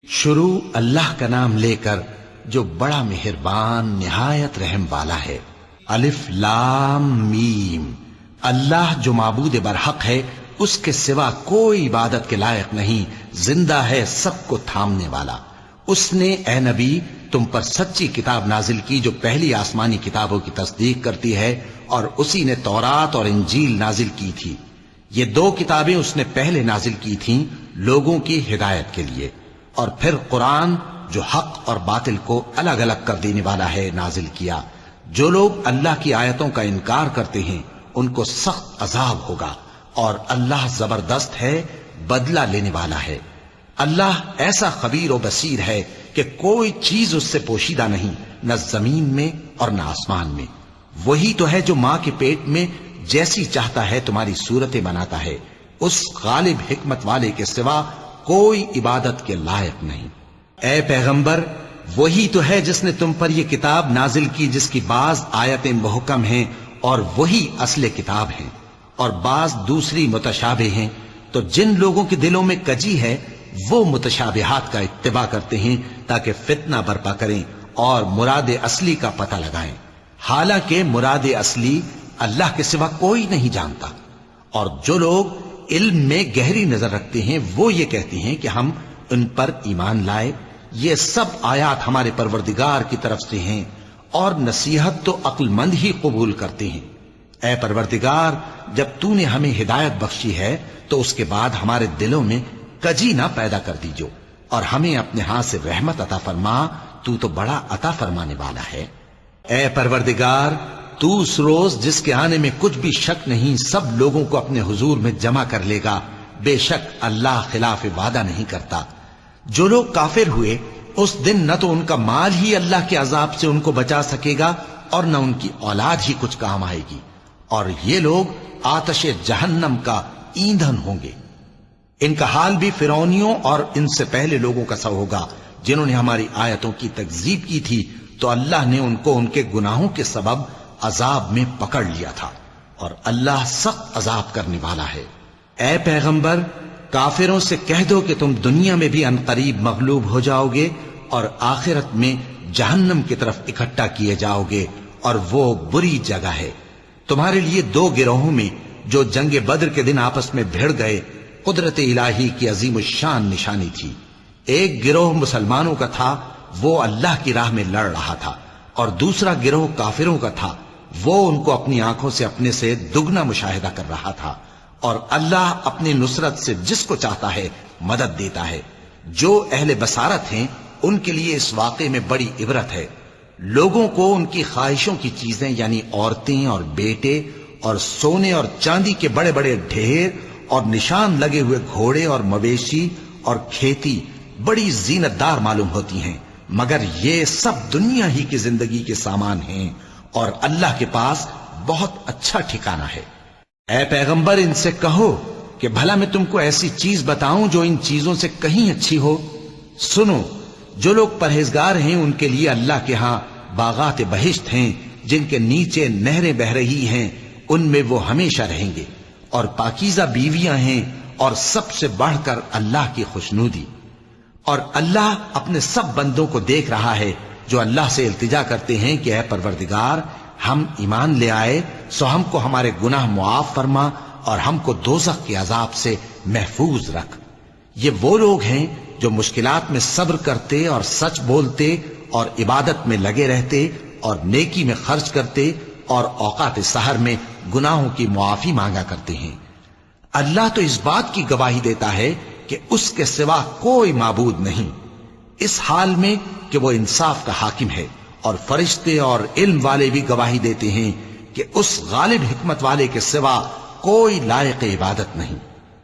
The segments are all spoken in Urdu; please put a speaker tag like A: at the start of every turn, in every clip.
A: شروع اللہ کا نام لے کر جو بڑا مہربان نہایت رحم والا ہے۔ الف لام میم۔ اللہ جو معبود برحق ہے، اس کے سوا کوئی عبادت کے لائق نہیں، زندہ ہے، سب کو تھامنے والا۔ اس نے اے نبی تم پر سچی کتاب نازل کی جو پہلی آسمانی کتابوں کی تصدیق کرتی ہے، اور اسی نے تورات اور انجیل نازل کی تھی۔ یہ دو کتابیں اس نے پہلے نازل کی تھیں لوگوں کی ہدایت کے لیے، اور پھر قرآن جو حق اور باطل کو الگ الگ کر دینے والا ہے نازل کیا۔ جو لوگ اللہ کی آیتوں کا انکار کرتے ہیں ان کو سخت عذاب ہوگا، اور اللہ زبردست ہے، بدلہ لینے والا ہے۔ اللہ ایسا خبیر و بصیر ہے کہ کوئی چیز اس سے پوشیدہ نہیں، نہ زمین میں اور نہ آسمان میں۔ وہی تو ہے جو ماں کے پیٹ میں جیسی چاہتا ہے تمہاری صورتیں بناتا ہے، اس غالب حکمت والے کے سوا کوئی عبادت کے لائق نہیں۔ اے پیغمبر، وہی تو ہے جس نے تم پر یہ کتاب نازل کی جس کی بعض آیتیں محکم ہیں اور وہی اصل کتاب ہیں، اور بعض دوسری متشابہ ہیں۔ تو جن لوگوں کے دلوں میں کجی ہے وہ متشابہات کا اتباع کرتے ہیں تاکہ فتنہ برپا کریں اور مراد اصلی کا پتہ لگائیں، حالانکہ مراد اصلی اللہ کے سوا کوئی نہیں جانتا۔ اور جو لوگ علم میں گہری نظر رکھتے ہیں وہ یہ کہتے ہیں کہ ہم ان پر ایمان لائے۔ یہ سب آیات ہمارے پروردگار کی طرف سے ہیں، اور نصیحت تو عقل مند ہی قبول کرتے ہیں۔ اے پروردگار، جب تو نے ہمیں ہدایت بخشی ہے تو اس کے بعد ہمارے دلوں میں کجی نہ پیدا کر دیجو، اور ہمیں اپنے ہاتھ سے رحمت عطا فرما، تو بڑا عطا فرمانے والا ہے۔ اے پروردگار، تو اس روز جس کے آنے میں کچھ بھی شک نہیں سب لوگوں کو اپنے حضور میں جمع کر لے گا۔ بے شک اللہ خلاف وعدہ نہیں کرتا۔ جو لوگ کافر ہوئے اس دن نہ تو ان کا مال ہی اللہ کے عذاب سے ان کو بچا سکے گا اور نہ ان کی اولاد ہی کچھ کام آئے گی، اور یہ لوگ آتش جہنم کا ایندھن ہوں گے۔ ان کا حال بھی فرعونیوں اور ان سے پہلے لوگوں کا سا ہوگا جنہوں نے ہماری آیتوں کی تکذیب کی تھی، تو اللہ نے ان کو ان کے گناہوں کے سبب عذاب میں پکڑ لیا تھا، اور اللہ سخت عذاب کرنے والا ہے۔ اے پیغمبر، کافروں سے کہہ دو کہ تم دنیا میں بھی عنقریب مغلوب ہو جاؤ گے اور آخرت میں جہنم کی طرف اکٹھا کیے جاؤ گے، اور وہ بری جگہ ہے۔ تمہارے لیے دو گروہوں میں جو جنگ بدر کے دن آپس میں بھڑ گئے قدرت الہی کی عظیم الشان نشانی تھی۔ ایک گروہ مسلمانوں کا تھا، وہ اللہ کی راہ میں لڑ رہا تھا، اور دوسرا گروہ کافروں کا تھا، وہ ان کو اپنی آنکھوں سے اپنے سے دگنا مشاہدہ کر رہا تھا۔ اور اللہ اپنی نصرت سے جس کو چاہتا ہے مدد دیتا ہے۔ جو اہل بصارت ہیں ان کے لیے اس واقعے میں بڑی عبرت ہے۔ لوگوں کو ان کی خواہشوں کی چیزیں یعنی عورتیں اور بیٹے اور سونے اور چاندی کے بڑے بڑے ڈھیر اور نشان لگے ہوئے گھوڑے اور مویشی اور کھیتی بڑی زینت دار معلوم ہوتی ہیں، مگر یہ سب دنیا ہی کی زندگی کے سامان ہیں، اور اللہ کے پاس بہت اچھا ٹھکانہ ہے۔ اے پیغمبر، ان سے کہو کہ بھلا میں تم کو ایسی چیز بتاؤں جو ان چیزوں سے کہیں اچھی ہو۔ سنو، جو لوگ پرہیزگار ہیں ان کے لیے اللہ کے ہاں باغات بہشت ہیں جن کے نیچے نہریں بہ رہی ہیں، ان میں وہ ہمیشہ رہیں گے، اور پاکیزہ بیویاں ہیں، اور سب سے بڑھ کر اللہ کی خوشنودی۔ اور اللہ اپنے سب بندوں کو دیکھ رہا ہے جو اللہ سے التجا کرتے ہیں کہ اے پروردگار، ہم ایمان لے آئے سو ہم کو ہمارے گناہ معاف فرما اور ہم کو دوزخ کے عذاب سے محفوظ رکھ۔ یہ وہ لوگ ہیں جو مشکلات میں صبر کرتے اور سچ بولتے اور عبادت میں لگے رہتے اور نیکی میں خرچ کرتے اور اوقات سحر میں گناہوں کی معافی مانگا کرتے ہیں۔ اللہ تو اس بات کی گواہی دیتا ہے کہ اس کے سوا کوئی معبود نہیں، اس حال میں کہ وہ انصاف کا حاکم ہے، اور فرشتے اور علم والے بھی گواہی دیتے ہیں کہ اس غالب حکمت والے کے سوا کوئی لائق عبادت نہیں۔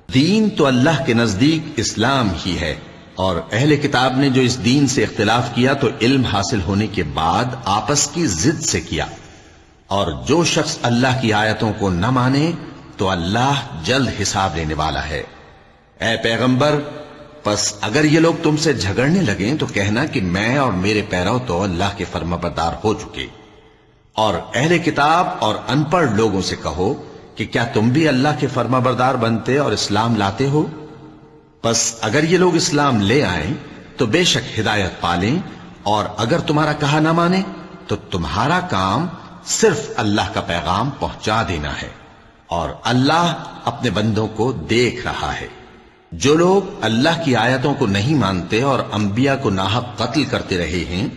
A: دین تو اللہ کے نزدیک اسلام ہی ہے، اور اہل کتاب نے جو اس دین سے اختلاف کیا تو علم حاصل ہونے کے بعد آپس کی ضد سے کیا، اور جو شخص اللہ کی آیتوں کو نہ مانے تو اللہ جلد حساب لینے والا ہے۔ اے پیغمبر، پس اگر یہ لوگ تم سے جھگڑنے لگیں تو کہنا کہ میں اور میرے پیرو تو اللہ کے فرمانبردار ہو چکے، اور اہل کتاب اور ان پڑھ لوگوں سے کہو کہ کیا تم بھی اللہ کے فرمانبردار بنتے اور اسلام لاتے ہو؟ پس اگر یہ لوگ اسلام لے آئیں تو بے شک ہدایت پالیں، اور اگر تمہارا کہا نہ مانے تو تمہارا کام صرف اللہ کا پیغام پہنچا دینا ہے، اور اللہ اپنے بندوں کو دیکھ رہا ہے۔ جو لوگ اللہ کی آیتوں کو نہیں مانتے اور انبیاء کو ناحق قتل کرتے رہے ہیں،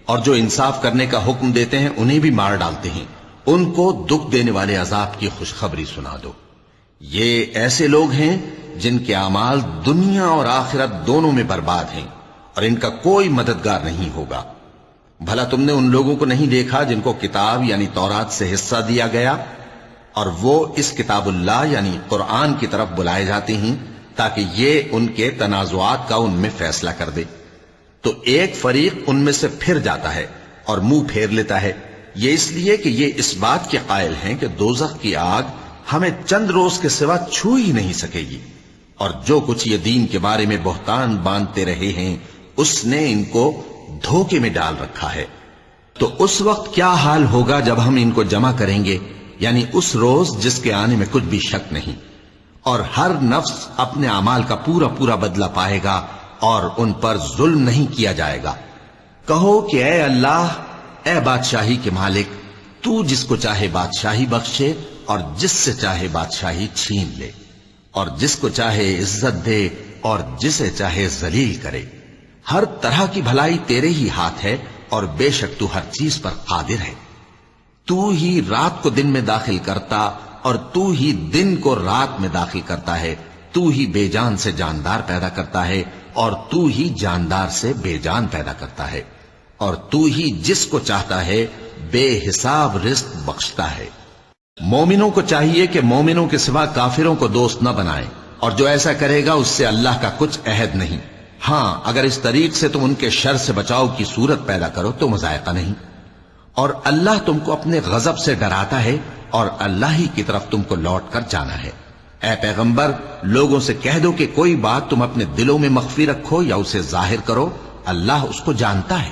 A: اور جو انصاف کرنے کا حکم دیتے ہیں انہیں بھی مار ڈالتے ہیں، ان کو دکھ دینے والے عذاب کی خوشخبری سنا دو۔ یہ ایسے لوگ ہیں جن کے اعمال دنیا اور آخرت دونوں میں برباد ہیں، اور ان کا کوئی مددگار نہیں ہوگا۔ بھلا تم نے ان لوگوں کو نہیں دیکھا جن کو کتاب یعنی تورات سے حصہ دیا گیا، اور وہ اس کتاب اللہ یعنی قرآن کی طرف بلائے جاتے ہیں تاکہ یہ ان کے تنازعات کا ان میں فیصلہ کر دے، تو ایک فریق ان میں سے پھر جاتا ہے اور منہ پھیر لیتا ہے، یہ اس لیے کہ یہ اس بات کے قائل ہیں کہ دوزخ کی آگ ہمیں چند روز کے سوا چھو ہی نہیں سکے گی، اور جو کچھ یہ دین کے بارے میں بہتان باندھتے رہے ہیں اس نے ان کو دھوکے میں ڈال رکھا ہے۔ تو اس وقت کیا حال ہوگا جب ہم ان کو جمع کریں گے، یعنی اس روز جس کے آنے میں کچھ بھی شک نہیں، اور ہر نفس اپنے اعمال کا پورا پورا بدلہ پائے گا، اور ان پر ظلم نہیں کیا جائے گا۔ کہو کہ اے اللہ، اے بادشاہی کے مالک، تو جس کو چاہے بادشاہی بخشے اور جس سے چاہے بادشاہی چھین لے، اور جس کو چاہے عزت دے اور جسے چاہے ذلیل کرے۔ ہر طرح کی بھلائی تیرے ہی ہاتھ ہے، اور بے شک تو ہر چیز پر قادر ہے۔ تو ہی رات کو دن میں داخل کرتا اور تو ہی دن کو رات میں داخل کرتا ہے، تو ہی بے جان سے جاندار پیدا کرتا ہے اور تو ہی جاندار سے بے جان پیدا کرتا ہے، اور تو ہی جس کو چاہتا ہے بے حساب رزق بخشتا ہے۔ مومنوں کو چاہیے کہ مومنوں کے سوا کافروں کو دوست نہ بنائیں، اور جو ایسا کرے گا اس سے اللہ کا کچھ عہد نہیں۔ ہاں اگر اس طریق سے تم ان کے شر سے بچاؤ کی صورت پیدا کرو تو مذائقہ نہیں، اور اللہ تم کو اپنے غضب سے ڈراتا ہے، اور اللہ ہی کی طرف تم کو لوٹ کر جانا ہے۔ اے پیغمبر، لوگوں سے کہہ دو کہ کوئی بات تم اپنے دلوں میں مخفی رکھو یا اسے ظاہر کرو، اللہ اس کو جانتا ہے،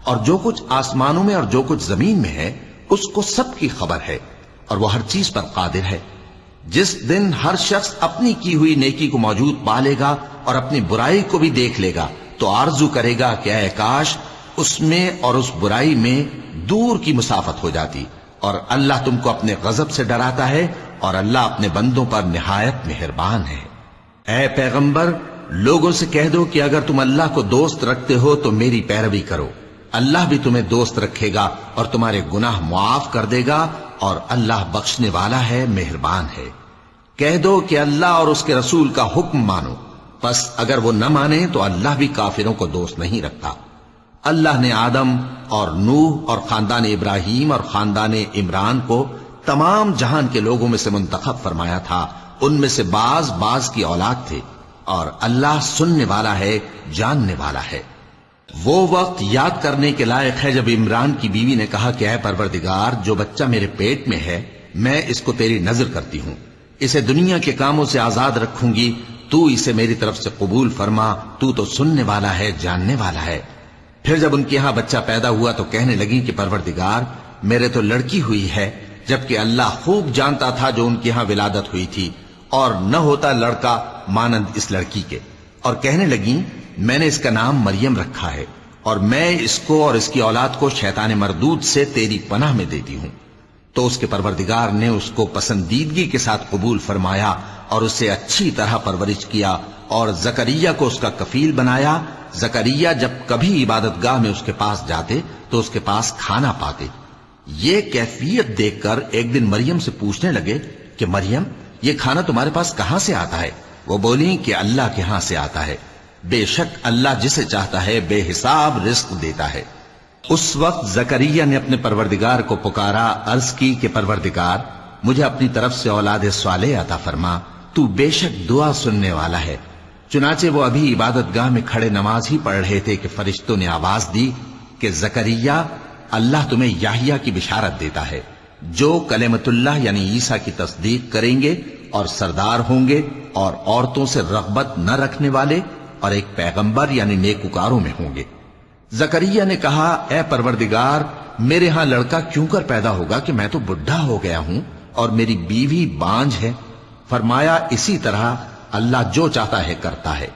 A: اور جو کچھ آسمانوں میں اور جو کچھ زمین میں ہے اس کو سب کی خبر ہے، اور وہ ہر چیز پر قادر ہے۔ جس دن ہر شخص اپنی کی ہوئی نیکی کو موجود پا لے گا اور اپنی برائی کو بھی دیکھ لے گا تو آرزو کرے گا کہ اے کاش اس میں اور اس برائی میں دور کی مسافت ہو جاتی، اور اللہ تم کو اپنے غضب سے ڈراتا ہے، اور اللہ اپنے بندوں پر نہایت مہربان ہے۔ اے پیغمبر، لوگوں سے کہہ دو کہ اگر تم اللہ کو دوست رکھتے ہو تو میری پیروی کرو، اللہ بھی تمہیں دوست رکھے گا اور تمہارے گناہ معاف کر دے گا، اور اللہ بخشنے والا ہے، مہربان ہے۔ کہہ دو کہ اللہ اور اس کے رسول کا حکم مانو، پس اگر وہ نہ مانے تو اللہ بھی کافروں کو دوست نہیں رکھتا۔ اللہ نے آدم اور نوح اور خاندان ابراہیم اور خاندان عمران کو تمام جہان کے لوگوں میں سے منتخب فرمایا تھا، ان میں سے بعض بعض کی اولاد تھے، اور اللہ سننے والا ہے، جاننے والا ہے۔ وہ وقت یاد کرنے کے لائق ہے جب عمران کی بیوی نے کہا کہ اے پروردگار، جو بچہ میرے پیٹ میں ہے میں اس کو تیری نذر کرتی ہوں، اسے دنیا کے کاموں سے آزاد رکھوں گی، تو اسے میری طرف سے قبول فرما، تو سننے والا ہے، جاننے والا ہے۔ پھر جب ان کے ہاں بچہ پیدا ہوا تو کہنے لگی کہ پروردگار، میرے تو لڑکی ہوئی ہے، جبکہ اللہ خوب جانتا تھا جو ان کے ہاں ولادت ہوئی تھی، اور نہ ہوتا لڑکا مانند اس لڑکی کے، اور کہنے لگی میں نے اس کا نام مریم رکھا ہے، اور میں اس کو اور اس کی اولاد کو شیطان مردود سے تیری پناہ میں دیتی ہوں۔ تو اس کے پروردگار نے اس کو پسندیدگی کے ساتھ قبول فرمایا اور اسے اچھی طرح پرورش کیا، اور زکریا کو اس کا کفیل بنایا۔ زکریا جب کبھی عبادت گاہ میں اس کے پاس جاتے تو اس کے پاس کھانا پاتے۔ یہ کیفیت دیکھ کر ایک دن مریم سے پوچھنے لگے کہ مریم، یہ کھانا تمہارے پاس کہاں سے آتا ہے؟ وہ بولی کہ اللہ کے ہاں سے آتا ہے، بے شک اللہ جسے چاہتا ہے بے حساب رزق دیتا ہے۔ اس وقت زکریا نے اپنے پروردگار کو پکارا، عرض کی کہ پروردگار، مجھے اپنی طرف سے اولاد صالح عطا فرما، تو بے شک دعا سننے والا ہے۔ چنانچہ وہ ابھی عبادت گاہ میں کھڑے نماز ہی پڑھ رہے تھے کہ فرشتوں نے آواز دی کہ زکریا، اللہ تمہیں یحییٰ کی بشارت دیتا ہے، جو کلمۃ اللہ یعنی عیسیٰ کی تصدیق کریں گے اور سردار ہوں گے، اور عورتوں سے رغبت نہ رکھنے والے، اور ایک پیغمبر یعنی نیکوکاروں میں ہوں گے۔ زکریا نے کہا، اے پروردگار، میرے ہاں لڑکا کیوں کر پیدا ہوگا کہ میں تو بڈھا ہو گیا ہوں اور میری بیوی بانجھ ہے۔ فرمایا، اسی طرح اللہ جو چاہتا ہے کرتا ہے۔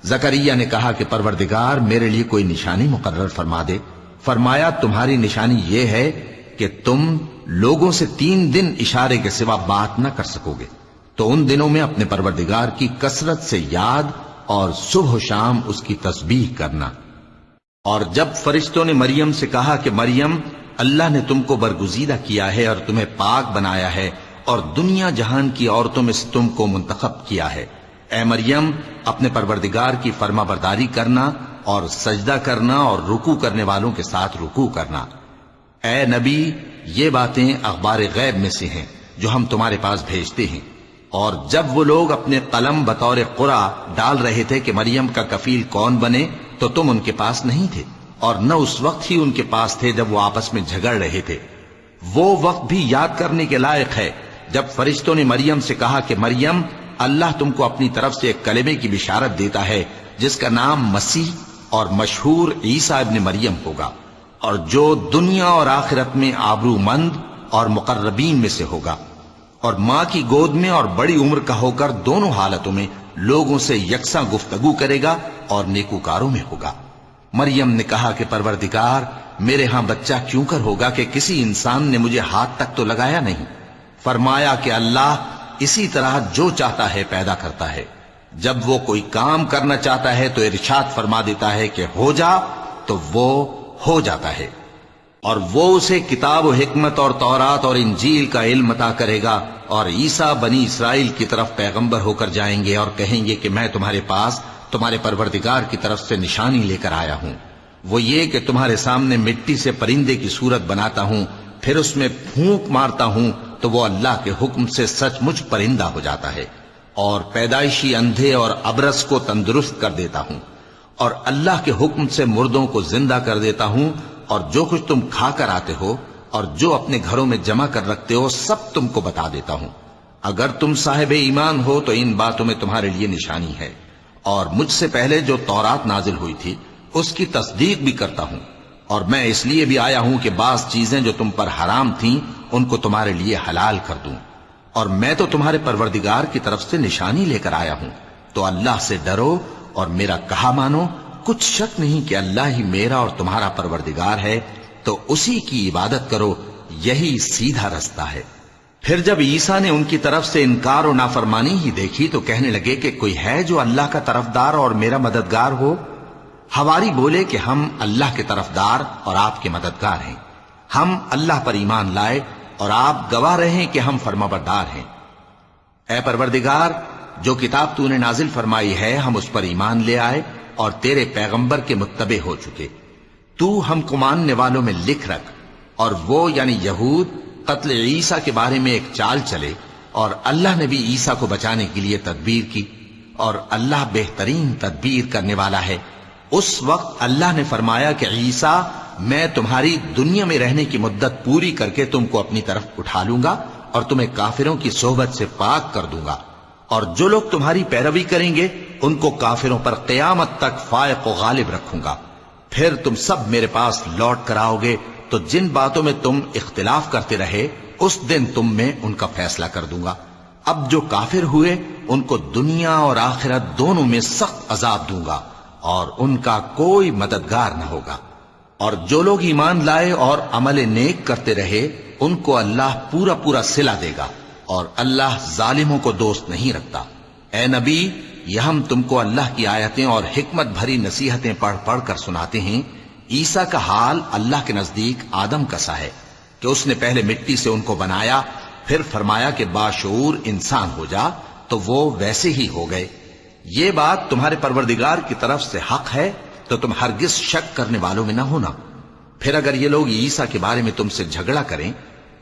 A: زکریا نے کہا کہ پروردگار میرے لیے کوئی نشانی مقرر فرما دے۔ فرمایا تمہاری نشانی یہ ہے کہ تم لوگوں سے 3 دن اشارے کے سوا بات نہ کر سکو گے، تو ان دنوں میں اپنے پروردگار کی کثرت سے یاد اور صبح و شام اس کی تسبیح کرنا۔ اور جب فرشتوں نے مریم سے کہا کہ مریم، اللہ نے تم کو برگزیدہ کیا ہے اور تمہیں پاک بنایا ہے اور دنیا جہان کی عورتوں میں سے تم کو منتخب کیا ہے، اے مریم اپنے پروردگار کی فرما برداری کرنا اور سجدہ کرنا اور رکوع کرنے والوں کے ساتھ رکوع کرنا۔ اے نبی، یہ باتیں اخبار غیب میں سے ہیں جو ہم تمہارے پاس بھیجتے ہیں۔ اور جب وہ لوگ اپنے قلم بطور قرعہ ڈال رہے تھے کہ مریم کا کفیل کون بنے، تو تم ان کے پاس نہیں تھے، اور نہ اس وقت ہی ان کے پاس تھے جب وہ آپس میں جھگڑ رہے تھے۔ وہ وقت بھی یاد کرنے کے لائق ہے جب فرشتوں نے مریم سے کہا کہ مریم، اللہ تم کو اپنی طرف سے ایک کلمے کی بشارت دیتا ہے جس کا نام مسیح اور مشہور عیسیٰ ابن مریم ہوگا، اور جو دنیا اور آخرت میں آبرو مند اور مقربین میں سے ہوگا، اور ماں کی گود میں اور بڑی عمر کا ہو کر دونوں حالتوں میں لوگوں سے یکساں گفتگو کرے گا اور نیکوکاروں میں ہوگا۔ مریم نے کہا کہ پروردگار، میرے ہاں بچہ کیوں کر ہوگا کہ کسی انسان نے مجھے ہاتھ تک تو لگایا نہیں۔ فرمایا کہ اللہ اسی طرح جو چاہتا ہے پیدا کرتا ہے، جب وہ کوئی کام کرنا چاہتا ہے تو ارشاد فرما دیتا ہے کہ ہو جا، تو وہ ہو جاتا ہے۔ اور وہ اسے کتاب و حکمت اور تورات اور انجیل کا علم عطا کرے گا، اور عیسیٰ بنی اسرائیل کی طرف پیغمبر ہو کر جائیں گے اور کہیں گے کہ میں تمہارے پاس تمہارے پروردگار کی طرف سے نشانی لے کر آیا ہوں، وہ یہ کہ تمہارے سامنے مٹی سے پرندے کی صورت بناتا ہوں، پھر اس میں پھونک مارتا ہوں تو وہ اللہ کے حکم سے سچ مچ پرندہ ہو جاتا ہے، اور پیدائشی اندھے اور ابرص کو تندرست کر دیتا ہوں، اور اللہ کے حکم سے مردوں کو زندہ کر دیتا ہوں، اور جو کچھ تم کھا کر آتے ہو اور جو اپنے گھروں میں جمع کر رکھتے ہو سب تم کو بتا دیتا ہوں۔ اگر تم صاحب ایمان ہو تو ان باتوں میں تمہارے لیے نشانی ہے، اور مجھ سے پہلے جو تورات نازل ہوئی تھی اس کی تصدیق بھی کرتا ہوں، اور میں اس لیے بھی آیا ہوں کہ بعض چیزیں جو تم پر حرام تھیں ان کو تمہارے لیے حلال کر دوں، اور میں تو تمہارے پروردگار کی طرف سے نشانی لے کر آیا ہوں، تو اللہ سے ڈرو اور میرا کہا مانو۔ کچھ شک نہیں کہ اللہ ہی میرا اور تمہارا پروردگار ہے، تو اسی کی عبادت کرو، یہی سیدھا رستہ ہے۔ پھر جب عیسیٰ نے ان کی طرف سے انکار و نافرمانی ہی دیکھی تو کہنے لگے کہ کوئی ہے جو اللہ کا طرفدار اور میرا مددگار ہو؟ حواری بولے کہ ہم اللہ کے طرفدار اور آپ کے مددگار ہیں، ہم اللہ پر ایمان لائے اور آپ گواہ رہے کہ ہم فرمانبردار ہیں۔ اے پروردگار، جو کتاب تو نے نازل فرمائی ہے ہم اس پر ایمان لے آئے اور تیرے پیغمبر کے متبع ہو چکے، تو ہم کو ماننے والوں میں لکھ رکھ۔ اور وہ یعنی یہود قتل عیسیٰ کے بارے میں ایک چال چلے، اور اللہ نے بھی عیسیٰ کو بچانے کے لیے تدبیر کی، اور اللہ بہترین تدبیر کرنے والا ہے۔ اس وقت اللہ نے فرمایا کہ عیسیٰ، میں تمہاری دنیا میں رہنے کی مدت پوری کر کے تم کو اپنی طرف اٹھا لوں گا اور تمہیں کافروں کی صحبت سے پاک کر دوں گا، اور جو لوگ تمہاری پیروی کریں گے ان کو کافروں پر قیامت تک فائق و غالب رکھوں گا۔ پھر تم سب میرے پاس لوٹ کر آؤ گے تو جن باتوں میں تم اختلاف کرتے رہے اس دن تم میں ان کا فیصلہ کر دوں گا۔ اب جو کافر ہوئے ان کو دنیا اور آخرت دونوں میں سخت عذاب دوں گا، اور ان کا کوئی مددگار نہ ہوگا۔ اور جو لوگ ایمان لائے اور عمل نیک کرتے رہے ان کو اللہ پورا پورا صلہ دے گا، اور اللہ ظالموں کو دوست نہیں رکھتا۔ اے نبی، یہ ہم تم کو اللہ کی آیتیں اور حکمت بھری نصیحتیں پڑھ پڑھ کر سناتے ہیں۔ عیسیٰ کا حال اللہ کے نزدیک آدم کا سا ہے کہ اس نے پہلے مٹی سے ان کو بنایا، پھر فرمایا کہ باشعور انسان ہو جا، تو وہ ویسے ہی ہو گئے۔ یہ بات تمہارے پروردگار کی طرف سے حق ہے، تو تم ہرگز شک کرنے والوں میں نہ ہونا۔ پھر اگر یہ لوگ عیسیٰ کے بارے میں تم سے جھگڑا کریں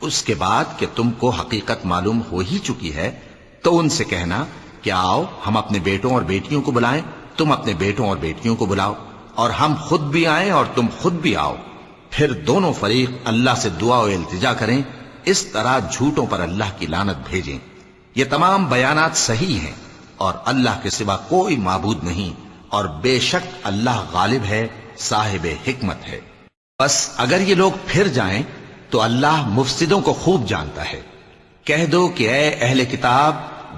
A: اس کے بعد کہ تم کو حقیقت معلوم ہو ہی چکی ہے، تو ان سے کہنا کہ آؤ ہم اپنے بیٹوں اور بیٹیوں کو بلائیں، تم اپنے بیٹوں اور بیٹیوں کو بلاؤ، اور ہم خود بھی آئیں اور تم خود بھی آؤ، پھر دونوں فریق اللہ سے دعا و التجا کریں، اس طرح جھوٹوں پر اللہ کی لعنت بھیجیں۔ یہ تمام بیانات صحیح ہیں، اور اللہ کے سوا کوئی معبود نہیں، اور بے شک اللہ غالب ہے، صاحب حکمت ہے۔ بس اگر یہ لوگ پھر جائیں تو اللہ مفسدوں کو خوب جانتا ہے۔ کہہ دو کہ اے اہل کتاب،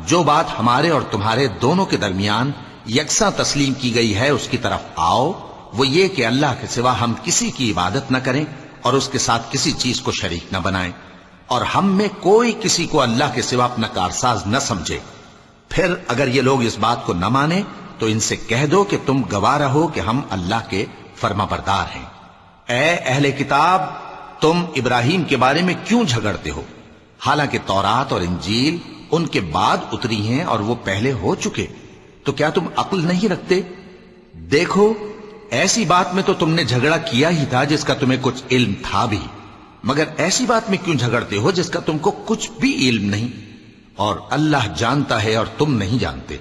A: جو بات ہمارے اور تمہارے دونوں کے درمیان یکساں تسلیم کی گئی ہے اس کی طرف آؤ، وہ یہ کہ اللہ کے سوا ہم کسی کی عبادت نہ کریں اور اس کے ساتھ کسی چیز کو شریک نہ بنائیں، اور ہم میں کوئی کسی کو اللہ کے سوا اپنا کارساز نہ سمجھے۔ پھر اگر یہ لوگ اس بات کو نہ مانیں تو ان سے کہہ دو کہ تم گواہ رہو کہ ہم اللہ کے فرما بردار ہیں۔ اے اہل کتاب، تم ابراہیم کے بارے میں کیوں جھگڑتے ہو؟ حالانکہ تورات اور انجیل ان کے بعد اتری ہیں اور وہ پہلے ہو چکے، تو کیا تم عقل نہیں رکھتے؟ دیکھو، ایسی بات میں تو تم نے جھگڑا کیا ہی تھا جس کا تمہیں کچھ علم تھا بھی، مگر ایسی بات میں کیوں جھگڑتے ہو جس کا تم کو کچھ بھی علم نہیں؟ اور اللہ جانتا ہے اور تم نہیں جانتے۔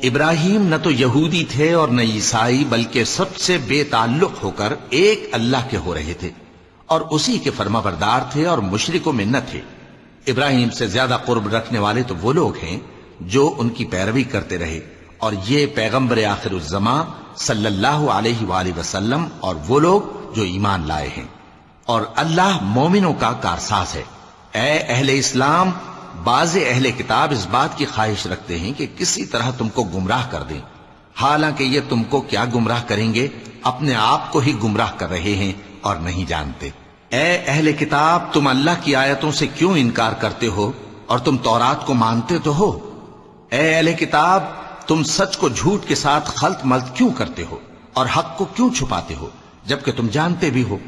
A: ابراہیم نہ تو یہودی تھے اور نہ عیسائی، بلکہ سب سے بے تعلق ہو کر ایک اللہ کے ہو رہے تھے اور اسی کے فرما بردار تھے اور مشرکوں میں نہ تھے۔ ابراہیم سے زیادہ قرب رکھنے والے تو وہ لوگ ہیں جو ان کی پیروی کرتے رہے، اور یہ پیغمبر آخر الزماں صلی اللہ علیہ وآلہ وسلم اور وہ لوگ جو ایمان لائے ہیں، اور اللہ مومنوں کا کارساز ہے۔ اے اہل اسلام، بعض اہل کتاب اس بات کی خواہش رکھتے ہیں کہ کسی طرح تم کو گمراہ کر دیں، حالانکہ یہ تم کو کیا گمراہ کریں گے، اپنے آپ کو ہی گمراہ کر رہے ہیں اور نہیں جانتے۔ اے اہل کتاب، تم اللہ کی آیتوں سے کیوں انکار کرتے ہو اور تم تورات کو مانتے تو ہو؟ اے اہل کتاب، تم سچ کو جھوٹ کے ساتھ خلط ملط کیوں کرتے ہو اور حق کو کیوں چھپاتے ہو جبکہ تم جانتے بھی ہو؟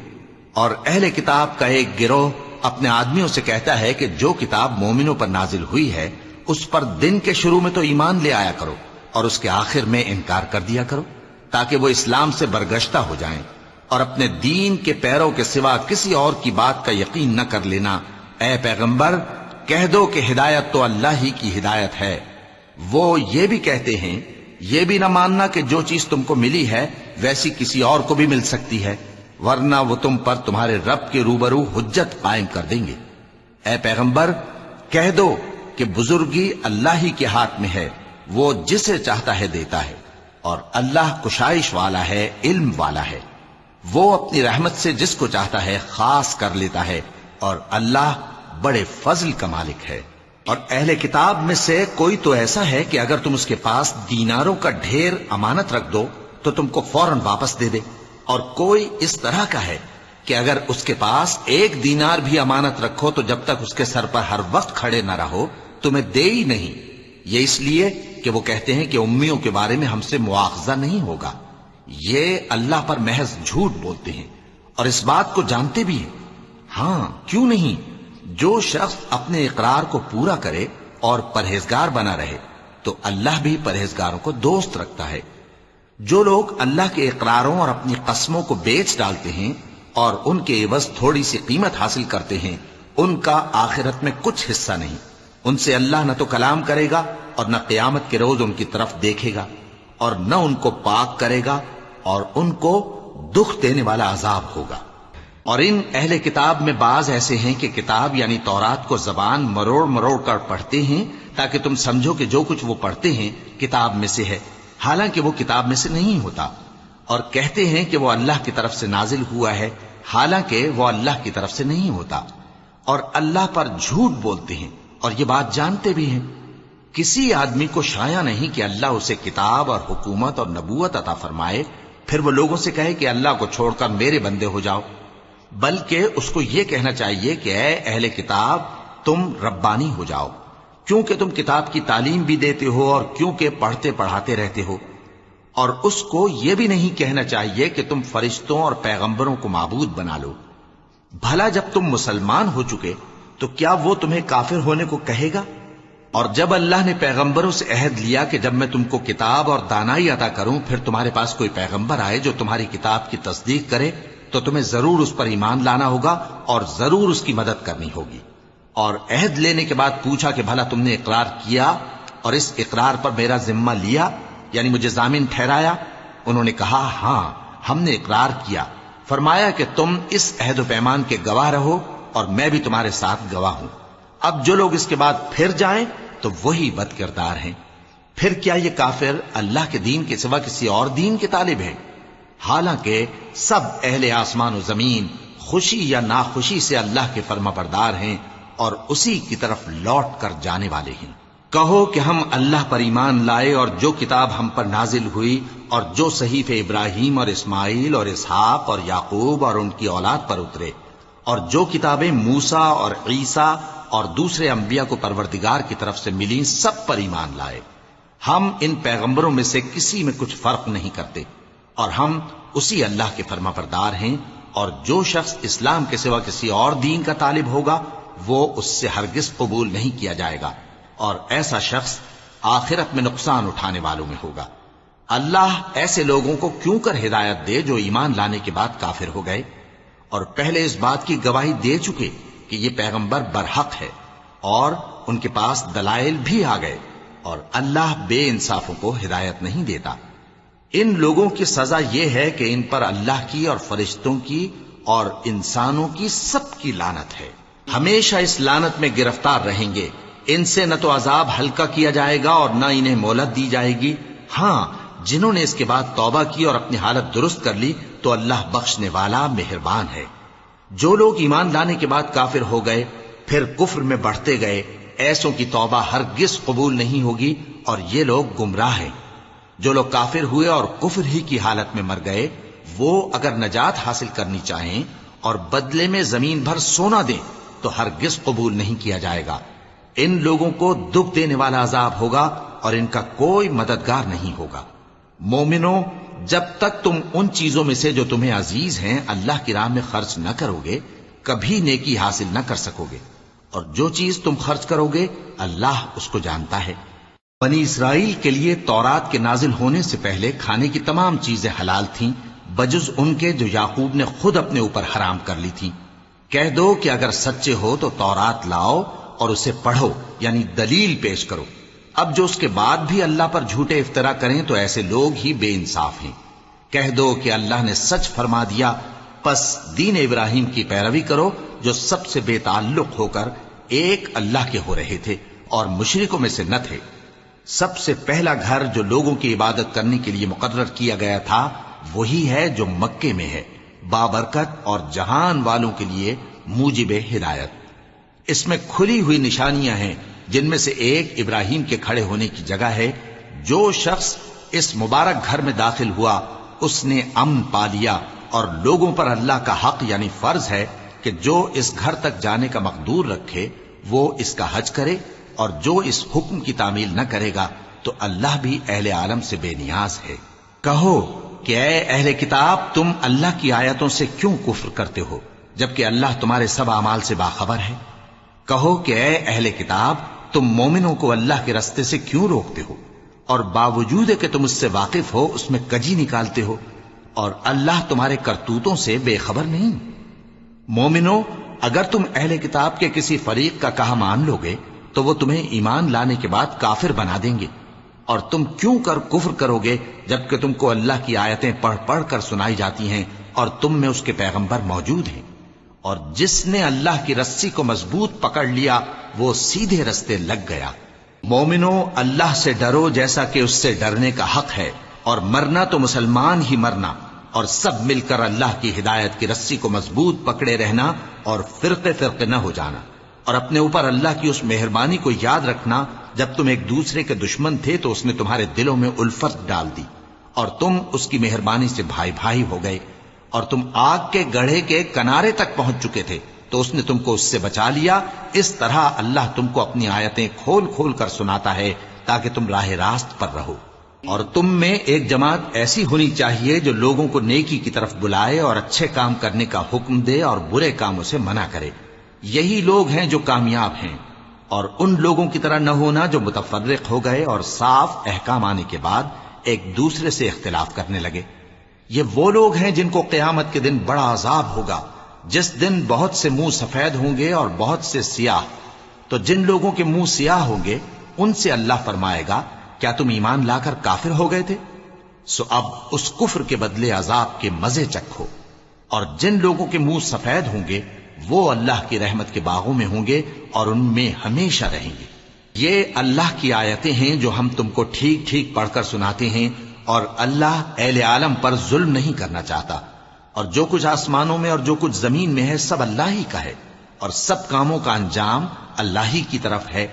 A: اور اہل کتاب کا ایک گروہ اپنے آدمیوں سے کہتا ہے کہ جو کتاب مومنوں پر نازل ہوئی ہے اس پر دن کے شروع میں تو ایمان لے آیا کرو اور اس کے آخر میں انکار کر دیا کرو، تاکہ وہ اسلام سے برگشتہ ہو جائیں، اور اپنے دین کے پیروں کے سوا کسی اور کی بات کا یقین نہ کر لینا۔ اے پیغمبر، کہہ دو کہ ہدایت تو اللہ ہی کی ہدایت ہے۔ وہ یہ بھی کہتے ہیں، یہ بھی نہ ماننا کہ جو چیز تم کو ملی ہے ویسی کسی اور کو بھی مل سکتی ہے، ورنہ وہ تم پر تمہارے رب کے روبرو حجت قائم کر دیں گے۔ اے پیغمبر، کہہ دو کہ بزرگی اللہ ہی کے ہاتھ میں ہے، وہ جسے چاہتا ہے دیتا ہے، اور اللہ کشائش والا ہے، علم والا ہے۔ وہ اپنی رحمت سے جس کو چاہتا ہے خاص کر لیتا ہے، اور اللہ بڑے فضل کا مالک ہے۔ اور اہل کتاب میں سے کوئی تو ایسا ہے کہ اگر تم اس کے پاس دیناروں کا ڈھیر امانت رکھ دو تو تم کو فوراً واپس دے دے، اور کوئی اس طرح کا ہے کہ اگر اس کے پاس 1 دینار بھی امانت رکھو تو جب تک اس کے سر پر ہر وقت کھڑے نہ رہو تمہیں دے ہی نہیں۔ یہ اس لیے کہ وہ کہتے ہیں کہ امیوں کے بارے میں ہم سے مواخذہ نہیں ہوگا۔ یہ اللہ پر محض جھوٹ بولتے ہیں اور اس بات کو جانتے بھی ہیں۔ ہاں، کیوں نہیں؟ جو شخص اپنے اقرار کو پورا کرے اور پرہیزگار بنا رہے تو اللہ بھی پرہیزگاروں کو دوست رکھتا ہے۔ جو لوگ اللہ کے اقراروں اور اپنی قسموں کو بیچ ڈالتے ہیں اور ان کے عوض تھوڑی سی قیمت حاصل کرتے ہیں، ان کا آخرت میں کچھ حصہ نہیں۔ ان سے اللہ نہ تو کلام کرے گا اور نہ قیامت کے روز ان کی طرف دیکھے گا، اور نہ ان کو پاک کرے گا، اور ان کو دکھ دینے والا عذاب ہوگا۔ اور ان اہل کتاب میں بعض ایسے ہیں کہ کتاب یعنی تورات کو زبان مروڑ مروڑ کر پڑھتے ہیں تاکہ تم سمجھو کہ جو کچھ وہ پڑھتے ہیں کتاب میں سے ہے، حالانکہ وہ کتاب میں سے نہیں ہوتا، اور کہتے ہیں کہ وہ اللہ کی طرف سے نازل ہوا ہے، حالانکہ وہ اللہ کی طرف سے نہیں ہوتا، اور اللہ پر جھوٹ بولتے ہیں اور یہ بات جانتے بھی ہیں۔ کسی آدمی کو شایع نہیں کہ اللہ اسے کتاب اور حکومت اور نبوت عطا فرمائے پھر وہ لوگوں سے کہے کہ اللہ کو چھوڑ کر میرے بندے ہو جاؤ، بلکہ اس کو یہ کہنا چاہیے کہ اے اہل کتاب، تم ربانی ہو جاؤ، کیونکہ تم کتاب کی تعلیم بھی دیتے ہو اور کیونکہ پڑھتے پڑھاتے رہتے ہو۔ اور اس کو یہ بھی نہیں کہنا چاہیے کہ تم فرشتوں اور پیغمبروں کو معبود بنا لو۔ بھلا جب تم مسلمان ہو چکے تو کیا وہ تمہیں کافر ہونے کو کہے گا؟ اور جب اللہ نے پیغمبروں سے عہد لیا کہ جب میں تم کو کتاب اور دانائی عطا کروں پھر تمہارے پاس کوئی پیغمبر آئے جو تمہاری کتاب کی تصدیق کرے تو تمہیں ضرور اس پر ایمان لانا ہوگا اور ضرور اس کی مدد کرنی ہوگی۔ اور عہد لینے کے بعد پوچھا کہ بھلا تم نے اقرار کیا اور اس اقرار پر میرا ذمہ لیا، یعنی مجھے ضامن ٹھہرایا؟ انہوں نے کہا ہاں، ہم نے اقرار کیا۔ فرمایا کہ تم اس عہد و پیمان کے گواہ رہو اور میں بھی تمہارے ساتھ گواہ ہوں۔ اب جو لوگ اس کے بعد پھر جائیں تو وہی بد کردار ہیں۔ پھر کیا یہ کافر اللہ کے دین کے سوا کسی اور دین کے طالب ہیں؟ حالانکہ سب اہل آسمان و زمین خوشی یا ناخوشی سے اللہ کے فرما بردار ہیں اور اسی کی طرف لوٹ کر جانے والے ہیں۔ کہو کہ ہم اللہ پر ایمان لائے اور جو کتاب ہم پر نازل ہوئی اور جو صحیفے ابراہیم اور اسماعیل اور اسحاق اور یعقوب اور ان کی اولاد پر اترے، اور جو کتابیں موسیٰ اور عیسیٰ اور دوسرے انبیاء کو پروردگار کی طرف سے ملیں، سب پر ایمان لائے۔ ہم ان پیغمبروں میں سے کسی میں کچھ فرق نہیں کرتے، اور ہم اسی اللہ کے فرما بردار ہیں، اور جو شخص اسلام کے سوا کسی اور دین کا طالب ہوگا وہ اس سے ہرگز قبول نہیں کیا جائے گا، اور ایسا شخص آخرت میں نقصان اٹھانے والوں میں ہوگا۔ اللہ ایسے لوگوں کو کیوں کر ہدایت دے جو ایمان لانے کے بعد کافر ہو گئے اور پہلے اس بات کی گواہی دے چکے کہ یہ پیغمبر برحق ہے، اور ان کے پاس دلائل بھی آ گئے، اور اللہ بے انصافوں کو ہدایت نہیں دیتا۔ ان لوگوں کی سزا یہ ہے کہ ان پر اللہ کی اور فرشتوں کی اور انسانوں کی سب کی لعنت ہے، ہمیشہ اس لعنت میں گرفتار رہیں گے۔ ان سے نہ تو عذاب ہلکا کیا جائے گا اور نہ انہیں مہلت دی جائے گی۔ ہاں، جنہوں نے اس کے بعد توبہ کی اور اپنی حالت درست کر لی تو اللہ بخشنے والا مہربان ہے۔ جو لوگ ایمان لانے کے بعد کافر ہو گئے پھر کفر میں بڑھتے گئے، ایسوں کی توبہ ہرگز قبول نہیں ہوگی، اور یہ لوگ گمراہ ہیں۔ جو لوگ کافر ہوئے اور کفر ہی کی حالت میں مر گئے، وہ اگر نجات حاصل کرنی چاہیں اور بدلے میں زمین بھر سونا دیں تو ہرگز قبول نہیں کیا جائے گا۔ ان لوگوں کو دکھ دینے والا عذاب ہوگا اور ان کا کوئی مددگار نہیں ہوگا۔ مومنوں، جب تک تم ان چیزوں میں سے جو تمہیں عزیز ہیں اللہ کی راہ میں خرچ نہ کرو گے، کبھی نیکی حاصل نہ کر سکو گے، اور جو چیز تم خرچ کرو گے اللہ اس کو جانتا ہے۔ بنی اسرائیل کے لیے تورات کے نازل ہونے سے پہلے کھانے کی تمام چیزیں حلال تھیں بجز ان کے جو یعقوب نے خود اپنے اوپر حرام کر لی تھیں۔ کہہ دو کہ اگر سچے ہو تو تورات لاؤ اور اسے پڑھو، یعنی دلیل پیش کرو۔ اب جو اس کے بعد بھی اللہ پر جھوٹے افطرا کریں تو ایسے لوگ ہی بے انصاف ہیں۔ کہہ دو کہ اللہ نے سچ فرما دیا، پس دین ابراہیم کی پیروی کرو جو سب سے بے تعلق ہو کر ایک اللہ کے ہو رہے تھے اور مشرکوں میں سے نہ تھے۔ سب سے پہلا گھر جو لوگوں کی عبادت کرنے کے لیے مقرر کیا گیا تھا وہی ہے جو مکے میں ہے، بابرکت اور جہان والوں کے لیے موجب ہدایت۔ اس میں کھلی ہوئی نشانیاں ہیں، جن میں سے ایک ابراہیم کے کھڑے ہونے کی جگہ ہے۔ جو شخص اس مبارک گھر میں داخل ہوا اس نے امن پا لیا، اور لوگوں پر اللہ کا حق یعنی فرض ہے کہ جو اس گھر تک جانے کا مقدور رکھے وہ اس کا حج کرے، اور جو اس حکم کی تعمیل نہ کرے گا تو اللہ بھی اہل عالم سے بے نیاز ہے۔ کہو کہ اے اہل کتاب، تم اللہ کی آیتوں سے کیوں کفر کرتے ہو جبکہ اللہ تمہارے سب اعمال سے باخبر ہے؟ کہو کہ اے اہل کتاب، تم مومنوں کو اللہ کے رستے سے کیوں روکتے ہو، اور باوجود کہ تم اس سے واقف ہو اس میں کجی نکالتے ہو، اور اللہ تمہارے کرتوتوں سے بے خبر نہیں؟ مومنوں، اگر تم اہل کتاب کے کسی فریق کا کہا مان لو گے تو وہ تمہیں ایمان لانے کے بعد کافر بنا دیں گے، اور تم کیوں کر کفر کرو گے جبکہ تم کو اللہ کی آیتیں پڑھ پڑھ کر سنائی جاتی ہیں اور تم میں اس کے پیغمبر موجود ہیں؟ اور جس نے اللہ کی رسی کو مضبوط پکڑ لیا وہ سیدھے رستے لگ گیا۔ مومنوں، اللہ سے ڈرو جیسا کہ اس سے ڈرنے کا حق ہے، اور مرنا تو مسلمان ہی مرنا، اور سب مل کر اللہ کی ہدایت کی رسی کو مضبوط پکڑے رہنا اور فرقے فرقے نہ ہو جانا، اور اپنے اوپر اللہ کی اس مہربانی کو یاد رکھنا جب تم ایک دوسرے کے دشمن تھے تو اس نے تمہارے دلوں میں الفت ڈال دی اور تم اس کی مہربانی سے بھائی بھائی ہو گئے، اور تم آگ کے گڑھے کے کنارے تک پہنچ چکے تھے تو اس نے تم کو اس سے بچا لیا۔ اس طرح اللہ تم کو اپنی آیتیں کھول کھول کر سناتا ہے تاکہ تم راہ راست پر رہو۔ اور تم میں ایک جماعت ایسی ہونی چاہیے جو لوگوں کو نیکی کی طرف بلائے اور اچھے کام کرنے کا حکم دے اور برے کاموں سے منع کرے۔ یہی لوگ ہیں جو کامیاب ہیں، اور ان لوگوں کی طرح نہ ہونا جو متفرق ہو گئے اور صاف احکام آنے کے بعد ایک دوسرے سے اختلاف کرنے لگے۔ یہ وہ لوگ ہیں جن کو قیامت کے دن بڑا عذاب ہوگا، جس دن بہت سے منہ سفید ہوں گے اور بہت سے سیاہ۔ تو جن لوگوں کے منہ سیاہ ہوں گے ان سے اللہ فرمائے گا، کیا تم ایمان لا کر کافر ہو گئے تھے؟ سو اب اس کفر کے بدلے عذاب کے مزے چکھو۔ اور جن لوگوں کے منہ سفید ہوں گے وہ اللہ کی رحمت کے باغوں میں ہوں گے اور ان میں ہمیشہ رہیں گے۔ یہ اللہ کی آیتیں ہیں جو ہم تم کو ٹھیک ٹھیک پڑھ کر سناتے ہیں، اور اللہ اہل عالم پر ظلم نہیں کرنا چاہتا، اور جو کچھ آسمانوں میں اور جو کچھ زمین میں ہے سب اللہ ہی کا ہے، اور سب کاموں کا انجام اللہ ہی کی طرف ہے۔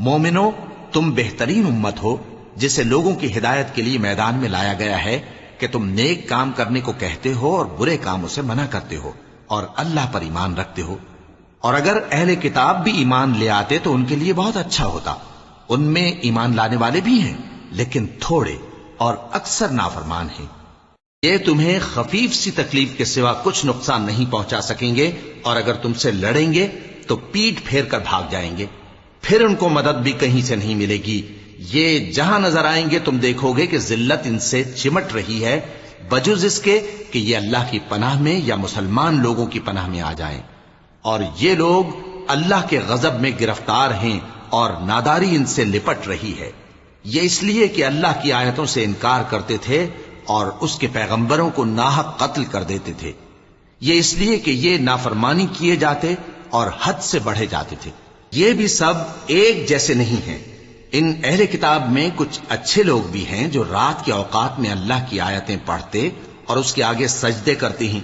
A: مومنوں، تم بہترین امت ہو جسے لوگوں کی ہدایت کے لیے میدان میں لایا گیا ہے کہ تم نیک کام کرنے کو کہتے ہو اور برے کاموں سے منع کرتے ہو اور اللہ پر ایمان رکھتے ہو. اور اگر اہل کتاب بھی ایمان لے آتے تو ان کے لیے بہت اچھا ہوتا. ان میں ایمان لانے والے بھی ہیں لیکن تھوڑے اور اکثر نافرمان ہیں. یہ تمہیں خفیف سی تکلیف کے سوا کچھ نقصان نہیں پہنچا سکیں گے اور اگر تم سے لڑیں گے تو پیٹ پھیر کر بھاگ جائیں گے. پھر ان کو مدد بھی کہیں سے نہیں ملے گی. یہ جہاں نظر آئیں گے تم دیکھو گے کہ ذلت ان سے چمٹ رہی ہے بجز اس کے کہ یہ اللہ کی پناہ میں یا مسلمان لوگوں کی پناہ میں آ جائیں. اور یہ لوگ اللہ کے غضب میں گرفتار ہیں اور ناداری ان سے لپٹ رہی ہے. یہ اس لیے کہ اللہ کی آیتوں سے انکار کرتے تھے اور اس کے پیغمبروں کو ناحق قتل کر دیتے تھے. یہ اس لیے کہ یہ نافرمانی کیے جاتے اور حد سے بڑھے جاتے تھے. یہ بھی سب ایک جیسے نہیں ہیں. ان اہل کتاب میں کچھ اچھے لوگ بھی ہیں جو رات کے اوقات میں اللہ کی آیتیں پڑھتے اور اس کے آگے سجدے کرتے ہیں.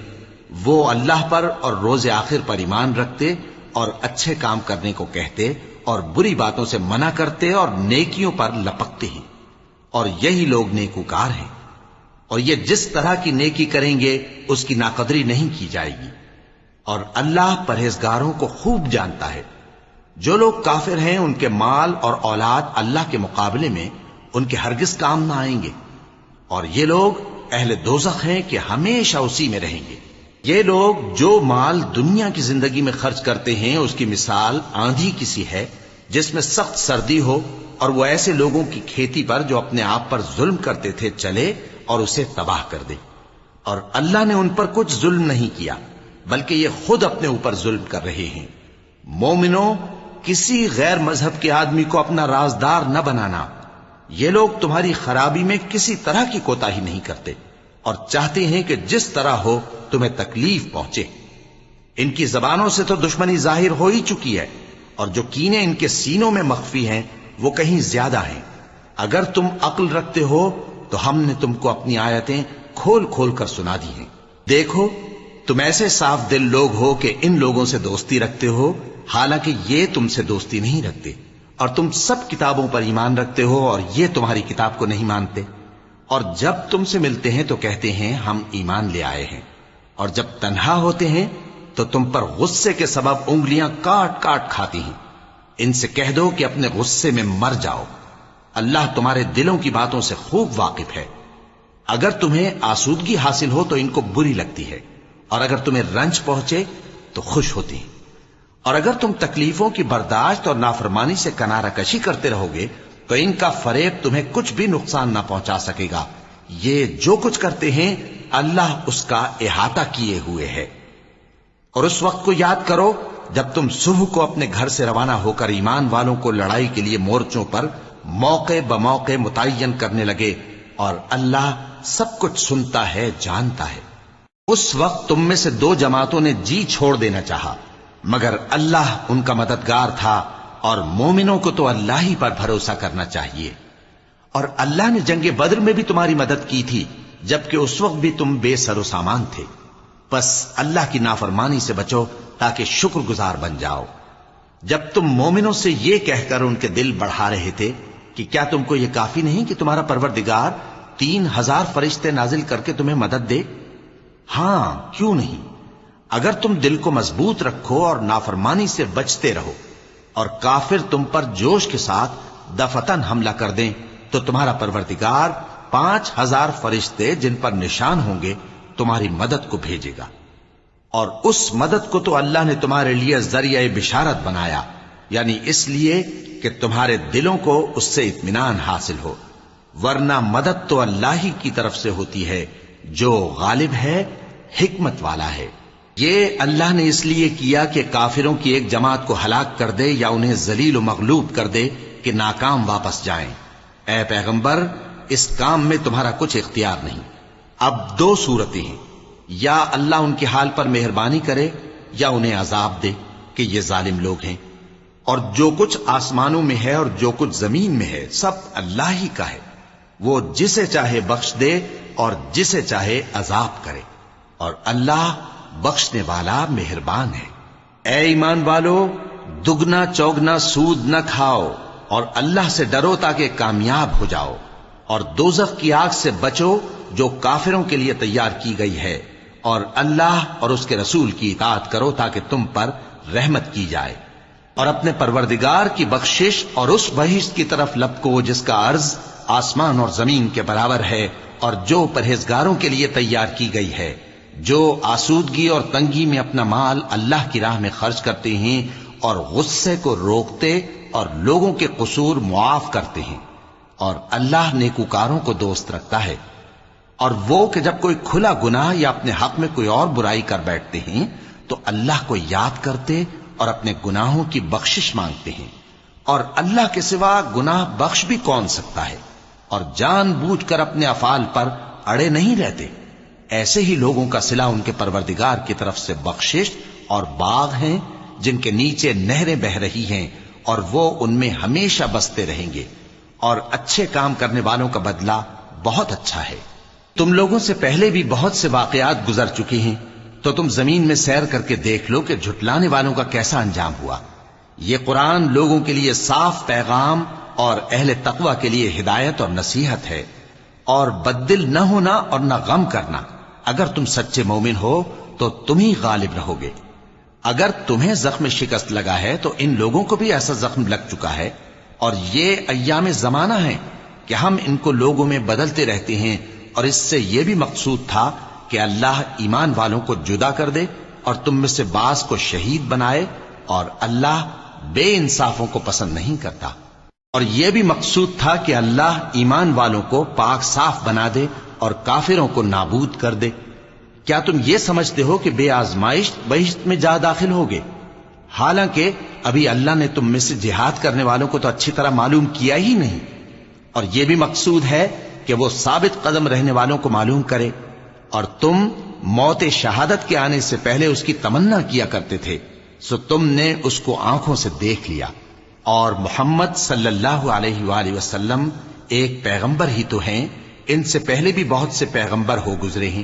A: وہ اللہ پر اور روز آخر پر ایمان رکھتے اور اچھے کام کرنے کو کہتے اور بری باتوں سے منع کرتے اور نیکیوں پر لپکتے ہیں. اور یہی لوگ نیکوکار ہیں. اور یہ جس طرح کی نیکی کریں گے اس کی ناقدری نہیں کی جائے گی. اور اللہ پرہیزگاروں کو خوب جانتا ہے. جو لوگ کافر ہیں ان کے مال اور اولاد اللہ کے مقابلے میں ان کے ہرگز کام نہ آئیں گے. اور یہ لوگ اہل دوزخ ہیں کہ ہمیشہ اسی میں رہیں گے. یہ لوگ جو مال دنیا کی زندگی میں خرچ کرتے ہیں اس کی مثال آندھی کسی ہے جس میں سخت سردی ہو اور وہ ایسے لوگوں کی کھیتی پر جو اپنے آپ پر ظلم کرتے تھے چلے اور اسے تباہ کر دے. اور اللہ نے ان پر کچھ ظلم نہیں کیا بلکہ یہ خود اپنے اوپر ظلم کر رہے ہیں. مومنوں، کسی غیر مذہب کے آدمی کو اپنا رازدار نہ بنانا. یہ لوگ تمہاری خرابی میں کسی طرح کی کوتاہی نہیں کرتے اور چاہتے ہیں کہ جس طرح ہو تمہیں تکلیف پہنچے. ان کی زبانوں سے تو دشمنی ظاہر ہو ہی چکی ہے اور جو کینے ان کے سینوں میں مخفی ہیں وہ کہیں زیادہ ہیں. اگر تم عقل رکھتے ہو تو ہم نے تم کو اپنی آیتیں کھول کھول کر سنا دی ہیں. دیکھو، تم ایسے صاف دل لوگ ہو کہ ان لوگوں سے دوستی رکھتے ہو حالانکہ یہ تم سے دوستی نہیں رکھتے. اور تم سب کتابوں پر ایمان رکھتے ہو اور یہ تمہاری کتاب کو نہیں مانتے. اور جب تم سے ملتے ہیں تو کہتے ہیں ہم ایمان لے آئے ہیں اور جب تنہا ہوتے ہیں تو تم پر غصے کے سبب انگلیاں کاٹ کاٹ کھاتی ہیں. ان سے کہہ دو کہ اپنے غصے میں مر جاؤ. اللہ تمہارے دلوں کی باتوں سے خوب واقف ہے. اگر تمہیں آسودگی حاصل ہو تو ان کو بری لگتی ہے اور اگر تمہیں رنج پہنچے تو خوش ہوتی ہیں. اور اگر تم تکلیفوں کی برداشت اور نافرمانی سے کنارہ کشی کرتے رہو گے تو ان کا فریب تمہیں کچھ بھی نقصان نہ پہنچا سکے گا. یہ جو کچھ کرتے ہیں اللہ اس کا احاطہ کیے ہوئے ہے. اور اس وقت کو یاد کرو جب تم صبح کو اپنے گھر سے روانہ ہو کر ایمان والوں کو لڑائی کے لیے مورچوں پر موقع بموقع متعین کرنے لگے اور اللہ سب کچھ سنتا ہے، جانتا ہے. اس وقت تم میں سے دو جماعتوں نے جی چھوڑ دینا چاہا مگر اللہ ان کا مددگار تھا اور مومنوں کو تو اللہ ہی پر بھروسہ کرنا چاہیے. اور اللہ نے جنگ بدر میں بھی تمہاری مدد کی تھی جبکہ اس وقت بھی تم بے سر و سامان تھے. بس اللہ کی نافرمانی سے بچو تاکہ شکر گزار بن جاؤ. جب تم مومنوں سے یہ کہہ کر ان کے دل بڑھا رہے تھے کہ کیا تم کو یہ کافی نہیں کہ تمہارا پروردگار 3000 فرشتے نازل کر کے تمہیں مدد دے؟ ہاں، کیوں نہیں. اگر تم دل کو مضبوط رکھو اور نافرمانی سے بچتے رہو اور کافر تم پر جوش کے ساتھ دفتن حملہ کر دیں تو تمہارا پروردگار 5000 فرشتے جن پر نشان ہوں گے تمہاری مدد کو بھیجے گا. اور اس مدد کو تو اللہ نے تمہارے لیے ذریعہ بشارت بنایا، یعنی اس لیے کہ تمہارے دلوں کو اس سے اطمینان حاصل ہو. ورنہ مدد تو اللہ ہی کی طرف سے ہوتی ہے جو غالب ہے، حکمت والا ہے. یہ اللہ نے اس لیے کیا کہ کافروں کی ایک جماعت کو ہلاک کر دے یا انہیں ذلیل و مغلوب کر دے کہ ناکام واپس جائیں. اے پیغمبر، اس کام میں تمہارا کچھ اختیار نہیں. اب دو صورتیں ہیں، یا اللہ ان کے حال پر مہربانی کرے یا انہیں عذاب دے کہ یہ ظالم لوگ ہیں. اور جو کچھ آسمانوں میں ہے اور جو کچھ زمین میں ہے سب اللہ ہی کا ہے. وہ جسے چاہے بخش دے اور جسے چاہے عذاب کرے، اور اللہ بخشنے والا مہربان ہے. اے ایمان والو، دگنا چوگنا سود نہ کھاؤ اور اللہ سے ڈرو تاکہ کامیاب ہو جاؤ، اور دوزخ کی آگ سے بچو جو کافروں کے لیے تیار کی گئی ہے، اور اللہ اور اس کے رسول کی اطاعت کرو تاکہ تم پر رحمت کی جائے، اور اپنے پروردگار کی بخشش اور اس بہشت کی طرف لپکو جس کا عرض آسمان اور زمین کے برابر ہے، اور جو پرہیزگاروں کے لیے تیار کی گئی ہے، جو آسودگی اور تنگی میں اپنا مال اللہ کی راہ میں خرچ کرتے ہیں اور غصے کو روکتے اور لوگوں کے قصور معاف کرتے ہیں، اور اللہ نیکوکاروں کو دوست رکھتا ہے۔ اور وہ کہ جب کوئی کھلا گناہ یا اپنے حق میں کوئی اور برائی کر بیٹھتے ہیں تو اللہ کو یاد کرتے اور اپنے گناہوں کی بخشش مانگتے ہیں، اور اللہ کے سوا گناہ بخش بھی کون سکتا ہے، اور جان بوجھ کر اپنے افعال پر اڑے نہیں رہتے۔ ایسے ہی لوگوں کا صلہ ان کے پروردگار کی طرف سے بخشش اور باغ ہیں جن کے نیچے نہریں بہ رہی ہیں، اور وہ ان میں ہمیشہ بستے رہیں گے، اور اچھے کام کرنے والوں کا بدلہ بہت اچھا ہے۔ تم لوگوں سے پہلے بھی بہت سے واقعات گزر چکے ہیں، تو تم زمین میں سیر کر کے دیکھ لو کہ جھٹلانے والوں کا کیسا انجام ہوا۔ یہ قرآن لوگوں کے لیے صاف پیغام اور اہل تقوی کے لیے ہدایت اور نصیحت ہے، اور بددل نہ ہونا اور نہ غم کرنا۔ اگر تم سچے مومن ہو تو تم ہی غالب رہو گے۔ اگر تمہیں زخم شکست لگا ہے تو ان لوگوں کو بھی ایسا زخم لگ چکا ہے، اور یہ ایام زمانہ ہیں کہ ہم ان کو لوگوں میں بدلتے رہتے ہیں، اور اس سے یہ بھی مقصود تھا کہ اللہ ایمان والوں کو جدا کر دے اور تم میں سے بعض کو شہید بنائے، اور اللہ بے انصافوں کو پسند نہیں کرتا۔ اور یہ بھی مقصود تھا کہ اللہ ایمان والوں کو پاک صاف بنا دے اور کافروں کو نابود کر دے۔ کیا تم یہ سمجھتے ہو کہ بے آزمائش بہشت میں جا داخل ہوگے؟ حالانکہ ابھی اللہ نے تم میں سے جہاد کرنے والوں کو تو اچھی طرح معلوم کیا ہی نہیں، اور یہ بھی مقصود ہے کہ وہ ثابت قدم رہنے والوں کو معلوم کرے۔ اور تم موت شہادت کے آنے سے پہلے اس کی تمنا کیا کرتے تھے، سو تم نے اس کو آنکھوں سے دیکھ لیا۔ اور محمد صلی اللہ علیہ وآلہ وسلم ایک پیغمبر ہی تو ہیں، ان سے پہلے بھی بہت سے پیغمبر ہو گزرے ہیں۔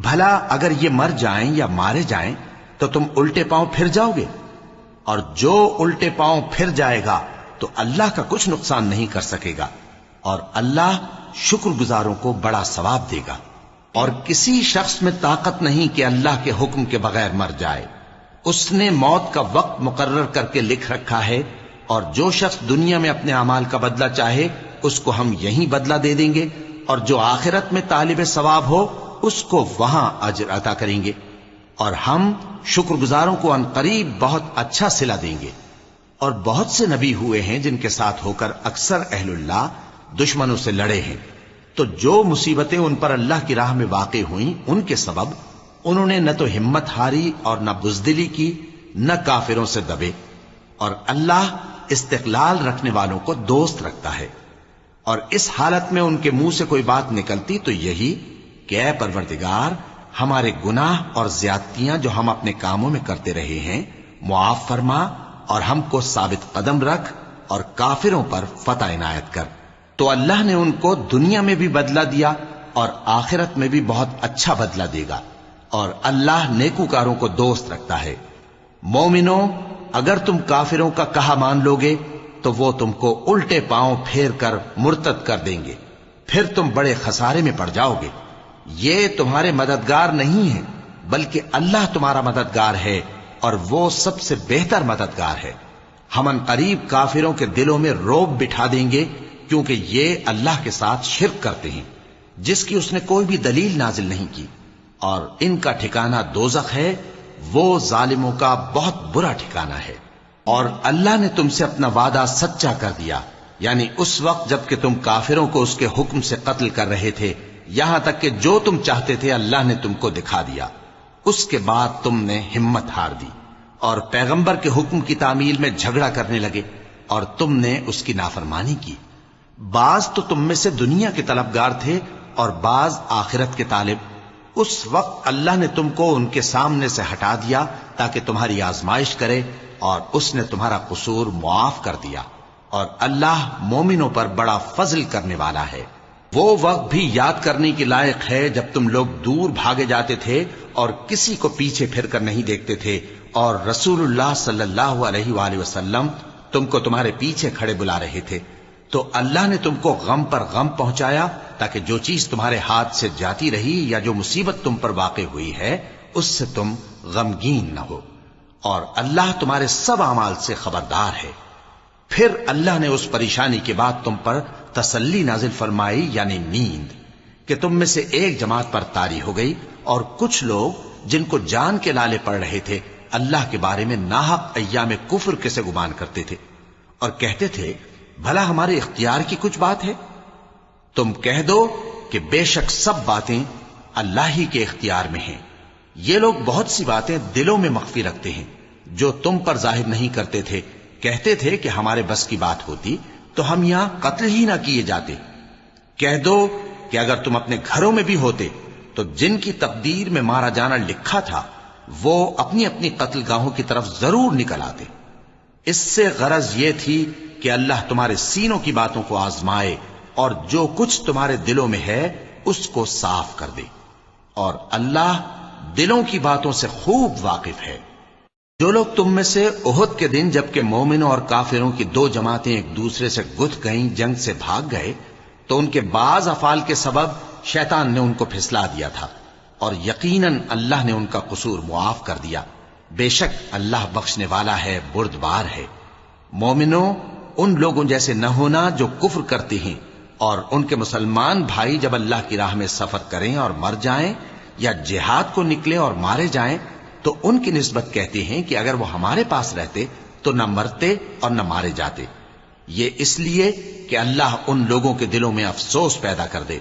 A: بھلا اگر یہ مر جائیں یا مارے جائیں تو تم الٹے پاؤں پھر جاؤ گے؟ اور جو الٹے پاؤں پھر جائے گا تو اللہ کا کچھ نقصان نہیں کر سکے گا، اور اللہ شکر گزاروں کو بڑا ثواب دے گا۔ اور کسی شخص میں طاقت نہیں کہ اللہ کے حکم کے بغیر مر جائے، اس نے موت کا وقت مقرر کر کے لکھ رکھا ہے، اور جو شخص دنیا میں اپنے اعمال کا بدلہ چاہے اس کو ہم یہیں بدلہ دے دیں گے، اور جو آخرت میں طالب ثواب ہو اس کو وہاں اجر عطا کریں گے، اور ہم شکر گزاروں کو عنقریب بہت اچھا صلہ دیں گے۔ اور بہت سے نبی ہوئے ہیں جن کے ساتھ ہو کر اکثر اہل اللہ دشمنوں سے لڑے ہیں، تو جو مصیبتیں ان پر اللہ کی راہ میں واقع ہوئیں ان کے سبب انہوں نے نہ تو ہمت ہاری اور نہ بزدلی کی، نہ کافروں سے دبے، اور اللہ استقلال رکھنے والوں کو دوست رکھتا ہے۔ اور اس حالت میں ان کے منہ سے کوئی بات نکلتی تو یہی کہ اے پروردگار، ہمارے گناہ اور زیادتیاں جو ہم اپنے کاموں میں کرتے رہے ہیں معاف فرما، اور ہم کو ثابت قدم رکھ، اور کافروں پر فتح عنایت کر۔ تو اللہ نے ان کو دنیا میں بھی بدلہ دیا اور آخرت میں بھی بہت اچھا بدلہ دے گا، اور اللہ نیکوکاروں کو دوست رکھتا ہے۔ مومنوں، اگر تم کافروں کا کہا مان لوگے تو وہ تم کو الٹے پاؤں پھیر کر مرتد کر دیں گے، پھر تم بڑے خسارے میں پڑ جاؤ گے۔ یہ تمہارے مددگار نہیں ہیں بلکہ اللہ تمہارا مددگار ہے، اور وہ سب سے بہتر مددگار ہے۔ ہم عنقریب کافروں کے دلوں میں رعب بٹھا دیں گے، کیونکہ یہ اللہ کے ساتھ شرک کرتے ہیں جس کی اس نے کوئی بھی دلیل نازل نہیں کی، اور ان کا ٹھکانہ دوزخ ہے، وہ ظالموں کا بہت برا ٹھکانہ ہے۔ اور اللہ نے تم سے اپنا وعدہ سچا کر دیا، یعنی اس وقت جب کہ تم کافروں کو اس کے حکم سے قتل کر رہے تھے، یہاں تک کہ جو تم چاہتے تھے اللہ نے تم کو دکھا دیا۔ اس کے بعد تم نے ہمت ہار دی اور پیغمبر کے حکم کی تعمیل میں جھگڑا کرنے لگے، اور تم نے اس کی نافرمانی کی۔ بعض تو تم میں سے دنیا کے طلبگار تھے اور بعض آخرت کے طالب۔ اس وقت اللہ نے تم کو ان کے سامنے سے ہٹا دیا تاکہ تمہاری آزمائش کرے، اور اس نے تمہارا قصور معاف کر دیا، اور اللہ مومنوں پر بڑا فضل کرنے والا ہے۔ وہ وقت بھی یاد کرنے کے لائق ہے جب تم لوگ دور بھاگے جاتے تھے اور کسی کو پیچھے پھر کر نہیں دیکھتے تھے، اور رسول اللہ صلی اللہ علیہ وآلہ وسلم تم کو تمہارے پیچھے کھڑے بلا رہے تھے، تو اللہ نے تم کو غم پر غم پہنچایا تاکہ جو چیز تمہارے ہاتھ سے جاتی رہی یا جو مصیبت تم پر واقع ہوئی ہے اس سے تم غمگین نہ ہو، اور اللہ تمہارے سب اعمال سے خبردار ہے۔ پھر اللہ نے اس پریشانی کے بعد تم پر تسلی نازل فرمائی، یعنی نیند، کہ تم میں سے ایک جماعت پر طاری ہو گئی، اور کچھ لوگ جن کو جان کے لالے پڑ رہے تھے اللہ کے بارے میں ناحق ایام کفر کے سے گمان کرتے تھے، اور کہتے تھے بھلا ہمارے اختیار کی کچھ بات ہے؟ تم کہہ دو کہ بے شک سب باتیں اللہ ہی کے اختیار میں ہیں۔ یہ لوگ بہت سی باتیں دلوں میں مخفی رکھتے ہیں جو تم پر ظاہر نہیں کرتے تھے، کہتے تھے کہ ہمارے بس کی بات ہوتی تو ہم یہاں قتل ہی نہ کیے جاتے۔ کہہ دو کہ اگر تم اپنے گھروں میں بھی ہوتے تو جن کی تقدیر میں مارا جانا لکھا تھا وہ اپنی اپنی قتل گاہوں کی طرف ضرور نکل آتے۔ اس سے غرض یہ تھی کہ اللہ تمہارے سینوں کی باتوں کو آزمائے اور جو کچھ تمہارے دلوں میں ہے اس کو صاف کر دے، اور اللہ دلوں کی باتوں سے خوب واقف ہے۔ جو لوگ تم میں سے احد کے دن جبکہ مومنوں اور کافروں کی دو جماعتیں ایک دوسرے سے گتھ گئیں جنگ سے بھاگ گئے تو ان کے بعض افعال کے سبب شیطان نے ان کو پھسلا دیا تھا، اور یقیناً اللہ نے ان کا قصور معاف کر دیا۔ بے شک اللہ بخشنے والا ہے، بردبار ہے۔ مومنوں، ان لوگوں جیسے نہ ہونا جو کفر کرتے ہیں، اور ان کے مسلمان بھائی جب اللہ کی راہ میں سفر کریں اور مر جائیں یا جہاد کو نکلے اور مارے جائیں تو ان کی نسبت کہتے ہیں کہ اگر وہ ہمارے پاس رہتے تو نہ مرتے اور نہ مارے جاتے، یہ اس لیے کہ اللہ ان لوگوں کے دلوں میں افسوس پیدا کر دے،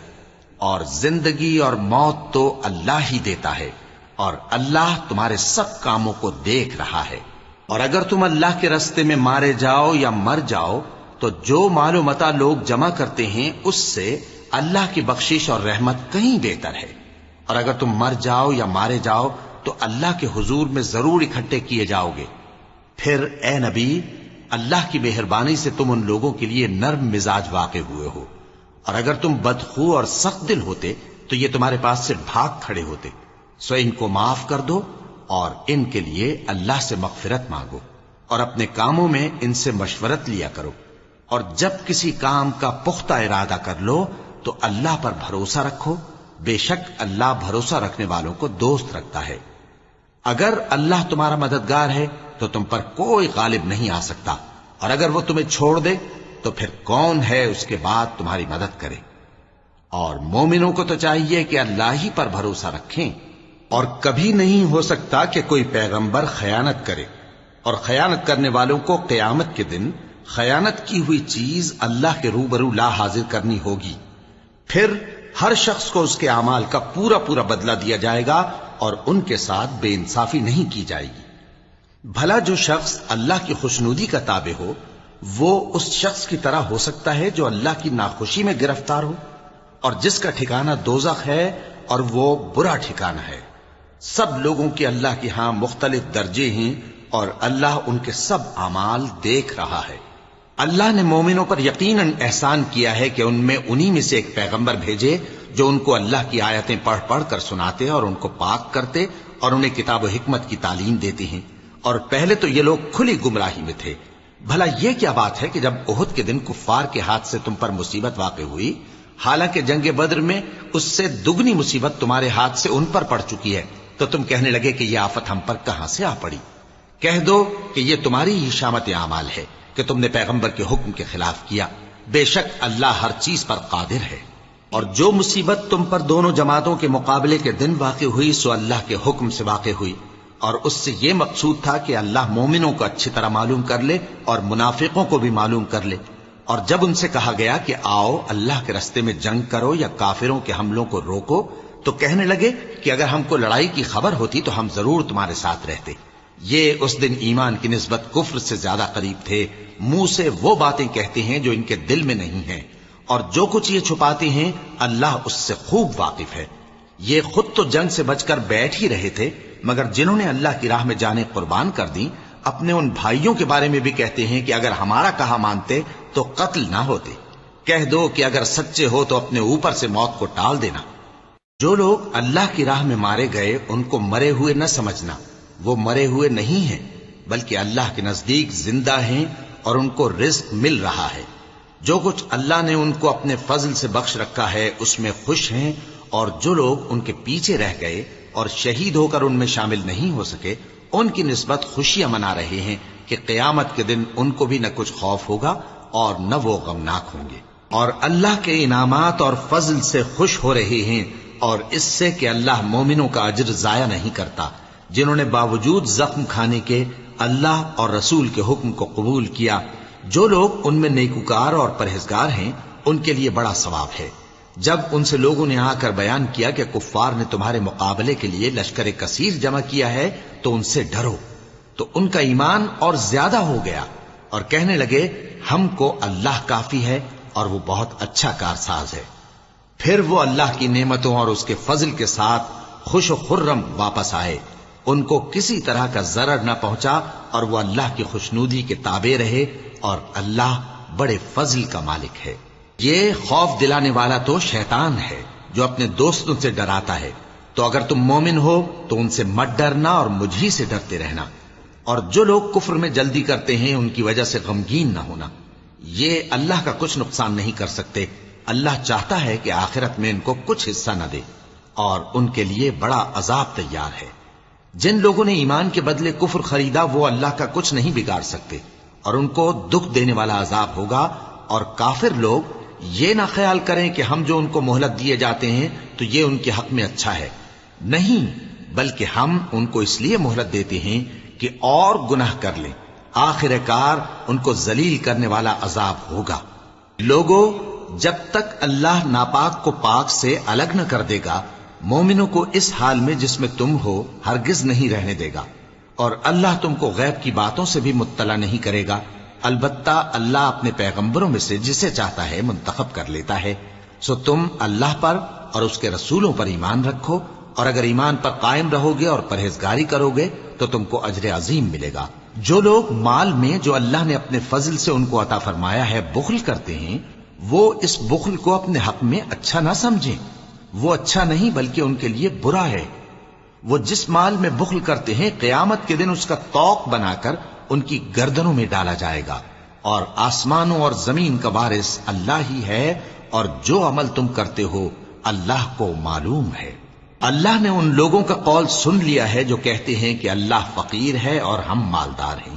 A: اور زندگی اور موت تو اللہ ہی دیتا ہے، اور اللہ تمہارے سب کاموں کو دیکھ رہا ہے۔ اور اگر تم اللہ کے راستے میں مارے جاؤ یا مر جاؤ تو جو مال و متاع لوگ جمع کرتے ہیں اس سے اللہ کی بخشش اور رحمت کہیں بہتر ہے، اور اگر تم مر جاؤ یا مارے جاؤ تو اللہ کے حضور میں ضرور اکٹھے کیے جاؤ گے۔ پھر اے نبی، اللہ کی مہربانی سے تم ان لوگوں کے لیے نرم مزاج واقع ہوئے ہو، اور اگر تم بدخو اور سخت دل ہوتے تو یہ تمہارے پاس سے بھاگ کھڑے ہوتے، سو ان کو معاف کر دو اور ان کے لیے اللہ سے مغفرت مانگو، اور اپنے کاموں میں ان سے مشورت لیا کرو، اور جب کسی کام کا پختہ ارادہ کر لو تو اللہ پر بھروسہ رکھو، بے شک اللہ بھروسہ رکھنے والوں کو دوست رکھتا ہے۔ اگر اللہ تمہارا مددگار ہے تو تم پر کوئی غالب نہیں آ سکتا، اور اگر وہ تمہیں چھوڑ دے تو پھر کون ہے اس کے بعد تمہاری مدد کرے؟ اور مومنوں کو تو چاہیے کہ اللہ ہی پر بھروسہ رکھیں، اور کبھی نہیں ہو سکتا کہ کوئی پیغمبر خیانت کرے، اور خیانت کرنے والوں کو قیامت کے دن خیانت کی ہوئی چیز اللہ کے روبرو لا حاضر کرنی ہوگی، پھر ہر شخص کو اس کے اعمال کا پورا پورا بدلہ دیا جائے گا، اور ان کے ساتھ بے انصافی نہیں کی جائے گی۔ بھلا جو شخص اللہ کی خوشنودی کا تابع ہو وہ اس شخص کی طرح ہو سکتا ہے جو اللہ کی ناخوشی میں گرفتار ہو، اور جس کا ٹھکانہ دوزخ ہے اور وہ برا ٹھکانہ ہے۔ سب لوگوں کے اللہ کے ہاں مختلف درجے ہیں، اور اللہ ان کے سب اعمال دیکھ رہا ہے۔ اللہ نے مومنوں پر یقیناً احسان کیا ہے کہ ان میں انہی میں سے ایک پیغمبر بھیجے جو ان کو اللہ کی آیتیں پڑھ پڑھ کر سناتے اور ان کو پاک کرتے اور انہیں کتاب و حکمت کی تعلیم دیتے ہیں، اور پہلے تو یہ لوگ کھلی گمراہی میں تھے۔ بھلا یہ کیا بات ہے کہ جب احد کے دن کفار کے ہاتھ سے تم پر مصیبت واقع ہوئی، حالانکہ جنگ بدر میں اس سے دگنی مصیبت تمہارے ہاتھ سے ان پر پڑ چکی ہے، تو تم کہنے لگے کہ یہ آفت ہم پر کہاں سے آ پڑی؟ کہہ دو کہ یہ تمہاری ہی شامت اعمال ہے کہ تم نے پیغمبر کے حکم کے خلاف کیا، بے شک اللہ ہر چیز پر قادر ہے۔ اور جو مصیبت تم پر دونوں جماعتوں کے مقابلے کے دن واقع ہوئی سو اللہ کے حکم سے واقع ہوئی، اور اس سے یہ مقصود تھا کہ اللہ مومنوں کو اچھی طرح معلوم کر لے اور منافقوں کو بھی معلوم کر لے۔ اور جب ان سے کہا گیا کہ آؤ اللہ کے راستے میں جنگ کرو یا کافروں کے حملوں کو روکو، تو کہنے لگے کہ اگر ہم کو لڑائی کی خبر ہوتی تو ہم ضرور تمہارے ساتھ رہتے۔ یہ اس دن ایمان کی نسبت کفر سے زیادہ قریب تھے، منہ سے وہ باتیں کہتے ہیں جو ان کے دل میں نہیں ہیں، اور جو کچھ یہ چھپاتے ہیں اللہ اس سے خوب واقف ہے۔ یہ خود تو جنگ سے بچ کر بیٹھ ہی رہے تھے، مگر جنہوں نے اللہ کی راہ میں جانیں قربان کر دیں اپنے ان بھائیوں کے بارے میں بھی کہتے ہیں کہ اگر ہمارا کہا مانتے تو قتل نہ ہوتے۔ کہہ دو کہ اگر سچے ہو تو اپنے اوپر سے موت کو ٹال دینا۔ جو لوگ اللہ کی راہ میں مارے گئے ان کو مرے ہوئے نہ سمجھنا، وہ مرے ہوئے نہیں ہیں بلکہ اللہ کے نزدیک زندہ ہیں اور ان کو رزق مل رہا ہے۔ جو کچھ اللہ نے ان کو اپنے فضل سے بخش رکھا ہے اس میں خوش ہیں، اور جو لوگ ان کے پیچھے رہ گئے اور شہید ہو کر ان میں شامل نہیں ہو سکے، ان کی نسبت خوشیاں منا رہے ہیں کہ قیامت کے دن ان کو بھی نہ کچھ خوف ہوگا اور نہ وہ غمناک ہوں گے، اور اللہ کے انعامات اور فضل سے خوش ہو رہے ہیں، اور اس سے کہ اللہ مومنوں کا اجر ضائع نہیں کرتا، جنہوں نے باوجود زخم کھانے کے اللہ اور رسول کے حکم کو قبول کیا۔ جو لوگ ان میں نیکوکار اور پرہیزگار ہیں ان کے لیے بڑا ثواب ہے۔ جب ان سے لوگوں نے آ کر بیان کیا کہ کفار نے تمہارے مقابلے کے لیے لشکر کثیر جمع کیا ہے تو ان سے ڈرو، تو ان کا ایمان اور زیادہ ہو گیا اور کہنے لگے ہم کو اللہ کافی ہے اور وہ بہت اچھا کارساز ہے۔ پھر وہ اللہ کی نعمتوں اور اس کے فضل کے ساتھ خوش و خرم واپس آئے، ان کو کسی طرح کا ضرر نہ پہنچا اور وہ اللہ کی خوشنودی کے تابع رہے، اور اللہ بڑے فضل کا مالک ہے۔ یہ خوف دلانے والا تو شیطان ہے جو اپنے دوستوں سے ڈراتا ہے، تو اگر تم مومن ہو تو ان سے مت ڈرنا اور مجھ ہی سے ڈرتے رہنا، اور جو لوگ کفر میں جلدی کرتے ہیں ان کی وجہ سے غمگین نہ ہونا، یہ اللہ کا کچھ نقصان نہیں کر سکتے۔ اللہ چاہتا ہے کہ آخرت میں ان کو کچھ حصہ نہ دے، اور ان کے لیے بڑا عذاب تیار ہے۔ جن لوگوں نے ایمان کے بدلے کفر خریدا وہ اللہ کا کچھ نہیں بگاڑ سکتے، اور ان کو دکھ دینے والا عذاب ہوگا۔ اور کافر لوگ یہ نہ خیال کریں کہ ہم جو ان کو مہلت دیے جاتے ہیں تو یہ ان کے حق میں اچھا ہے، نہیں، بلکہ ہم ان کو اس لیے مہلت دیتے ہیں کہ اور گناہ کر لیں، آخر کار ان کو ذلیل کرنے والا عذاب ہوگا۔ لوگوں، جب تک اللہ ناپاک کو پاک سے الگ نہ کر دے گا، مومنوں کو اس حال میں جس میں تم ہو ہرگز نہیں رہنے دے گا، اور اللہ تم کو غیب کی باتوں سے بھی مطلع نہیں کرے گا۔ البتہ اللہ اپنے پیغمبروں میں سے جسے چاہتا ہے منتخب کر لیتا ہے۔ سو تم اللہ پر اور اس کے رسولوں پر ایمان رکھو، اور اگر ایمان پر قائم رہو گے اور پرہیزگاری کرو گے تو تم کو اجر عظیم ملے گا۔ جو لوگ مال میں جو اللہ نے اپنے فضل سے ان کو عطا فرمایا ہے بخل کرتے ہیں، وہ اس بخل کو اپنے حق میں اچھا نہ سمجھیں، وہ اچھا نہیں بلکہ ان کے لیے برا ہے۔ وہ جس مال میں بخل کرتے ہیں قیامت کے دن اس کا طوق بنا کر ان کی گردنوں میں ڈالا جائے گا، اور آسمانوں اور زمین کا وارث اللہ ہی ہے، اور جو عمل تم کرتے ہو اللہ کو معلوم ہے۔ اللہ نے ان لوگوں کا قول سن لیا ہے جو کہتے ہیں کہ اللہ فقیر ہے اور ہم مالدار ہیں۔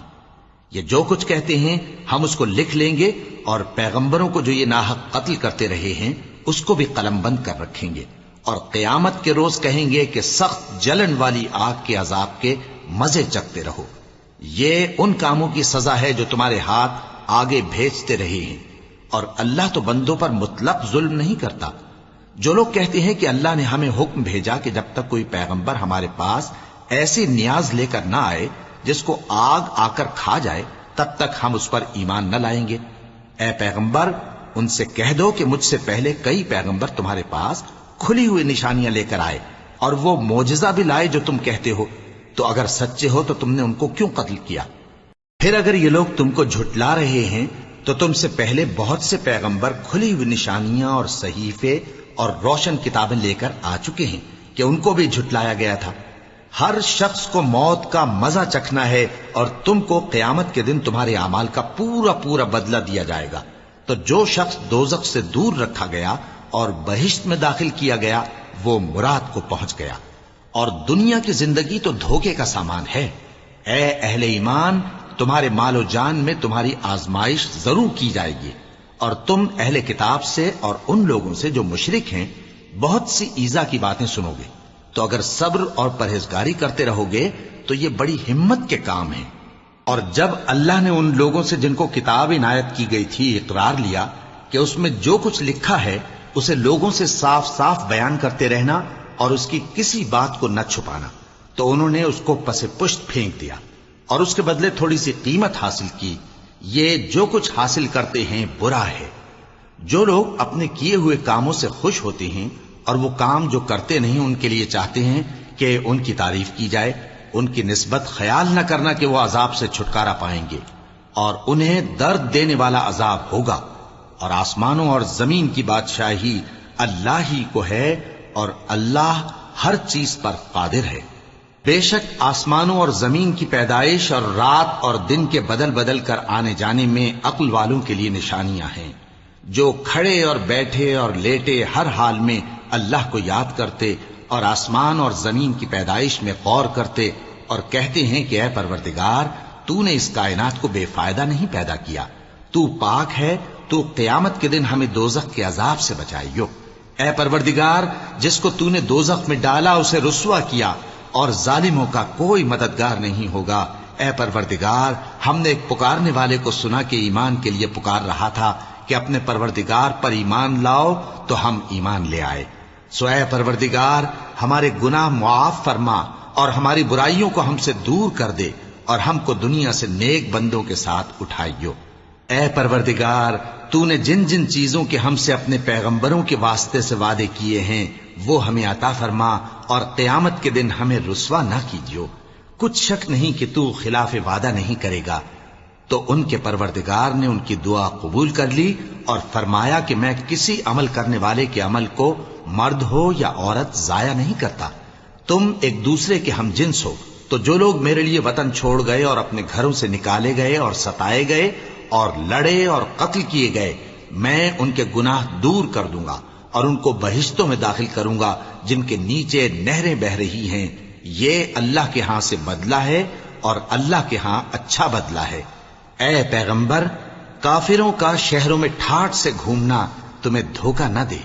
A: یہ جو کچھ کہتے ہیں ہم اس کو لکھ لیں گے، اور پیغمبروں کو جو یہ ناحق قتل کرتے رہے ہیں اس کو بھی قلم بند کر رکھیں گے، اور قیامت کے روز کہیں گے کہ سخت جلن والی آگ کے عذاب کے مزے چکھتے رہو۔ یہ ان کاموں کی سزا ہے جو تمہارے ہاتھ آگے بھیجتے رہے ہیں، اور اللہ تو بندوں پر مطلق ظلم نہیں کرتا۔ جو لوگ کہتے ہیں کہ اللہ نے ہمیں حکم بھیجا کہ جب تک کوئی پیغمبر ہمارے پاس ایسی نیاز لے کر نہ آئے جس کو آگ آ کر کھا جائے تب تک ہم اس پر ایمان نہ لائیں گے، اے پیغمبر ان سے کہہ دو کہ مجھ سے پہلے کئی پیغمبر تمہارے پاس کھلی ہوئی نشانیاں لے کر آئے، اور وہ معجزہ بھی لائے جو تم کہتے ہو، تو اگر سچے ہو تو تم نے ان کو کیوں قتل کیا؟ پھر اگر یہ لوگ تم کو جھٹلا رہے ہیں تو تم سے پہلے بہت سے پیغمبر کھلی ہوئی نشانیاں اور صحیفے اور روشن کتابیں لے کر آ چکے ہیں کہ ان کو بھی جھٹلایا گیا تھا۔ ہر شخص کو موت کا مزہ چکھنا ہے، اور تم کو قیامت کے دن تمہارے اعمال کا پورا پورا بدلہ دیا جائے گا۔ تو جو شخص دوزخ سے دور رکھا گیا اور بہشت میں داخل کیا گیا وہ مراد کو پہنچ گیا، اور دنیا کی زندگی تو دھوکے کا سامان ہے۔ اے اہل ایمان، تمہارے مال و جان میں تمہاری آزمائش ضرور کی جائے گی، اور تم اہل کتاب سے اور ان لوگوں سے جو مشرک ہیں بہت سی ایذا کی باتیں سنو گے، تو اگر صبر اور پرہیزگاری کرتے رہو گے تو یہ بڑی ہمت کے کام ہیں۔ اور جب اللہ نے ان لوگوں سے جن کو کتاب عنایت کی گئی تھی اقرار لیا کہ اس میں جو کچھ لکھا ہے اسے لوگوں سے صاف صاف بیان کرتے رہنا اور اس کی کسی بات کو نہ چھپانا، تو انہوں نے اس کو پس پشت پھینک دیا اور اس کے بدلے تھوڑی سی قیمت حاصل کی۔ یہ جو کچھ حاصل کرتے ہیں برا ہے۔ جو لوگ اپنے کیے ہوئے کاموں سے خوش ہوتے ہیں اور وہ کام جو کرتے نہیں ان کے لیے چاہتے ہیں کہ ان کی تعریف کی جائے، ان کی نسبت خیال نہ کرنا کہ وہ عذاب سے چھٹکارا پائیں گے، اور انہیں درد دینے والا عذاب ہوگا۔ اور آسمانوں اور زمین کی بادشاہی اللہ ہی کو ہے، اور اللہ ہر چیز پر قادر ہے۔ بے شک آسمانوں اور زمین کی پیدائش اور رات اور دن کے بدل بدل کر آنے جانے میں عقل والوں کے لیے نشانیاں ہیں، جو کھڑے اور بیٹھے اور لیٹے ہر حال میں اللہ کو یاد کرتے اور آسمان اور زمین کی پیدائش میں غور کرتے اور کہتے ہیں کہ اے پروردگار، تو نے اس کائنات کو بے فائدہ نہیں پیدا کیا، تو پاک ہے، تو قیامت کے دن ہمیں دوزخ کے عذاب سے بچائیو۔ اے پروردگار، جس کو تو نے دوزخ میں ڈالا اسے رسوا کیا، اور ظالموں کا کوئی مددگار نہیں ہوگا۔ اے پروردگار، ہم نے ایک پکارنے والے کو سنا کہ ایمان کے لیے پکار رہا تھا کہ اپنے پروردگار پر ایمان لاؤ، تو ہم ایمان لے آئے۔ سو اے پروردگار، ہمارے گناہ معاف فرما اور ہماری برائیوں کو ہم سے دور کر دے، اور ہم کو دنیا سے نیک بندوں کے ساتھ اٹھائیو۔ اے پروردگار، تو نے جن جن چیزوں کے ہم سے اپنے پیغمبروں کے واسطے سے وعدے کیے ہیں وہ ہمیں عطا فرما، اور قیامت کے دن ہمیں رسوا نہ کیجیو۔ کچھ شک نہیں کہ تو خلاف وعدہ نہیں کرے گا۔ تو ان کے پروردگار نے ان کی دعا قبول کر لی اور فرمایا کہ میں کسی عمل کرنے والے کے عمل کو مرد ہو یا عورت ضائع نہیں کرتا۔ تم ایک دوسرے کے ہم جنس ہو، تو جو لوگ میرے لیے وطن چھوڑ گئے اور اپنے گھروں سے نکالے گئے اور ستائے گئے اور لڑے اور قتل کیے گئے، میں ان کے گناہ دور کر دوں گا اور ان کو بہشتوں میں داخل کروں گا جن کے نیچے نہریں بہ رہی ہیں۔ یہ اللہ کے ہاں سے بدلہ ہے اور اللہ کے ہاں اچھا بدلہ ہے۔ اے پیغمبر، کافروں کا شہروں میں ٹھاٹھ سے گھومنا تمہیں دھوکہ نہ دے،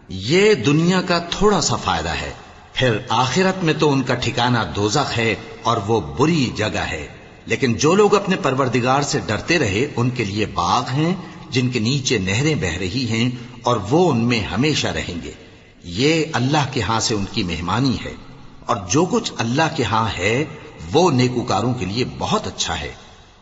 A: یہ دنیا کا تھوڑا سا فائدہ ہے، پھر آخرت میں تو ان کا ٹھکانہ دوزخ ہے اور وہ بری جگہ ہے۔ لیکن جو لوگ اپنے پروردگار سے ڈرتے رہے ان کے لیے باغ ہیں جن کے نیچے نہریں بہ رہی ہیں، اور وہ ان میں ہمیشہ رہیں گے۔ یہ اللہ کے ہاں سے ان کی مہمانی ہے، اور جو کچھ اللہ کے ہاں ہے وہ نیکوکاروں کے لیے بہت اچھا ہے۔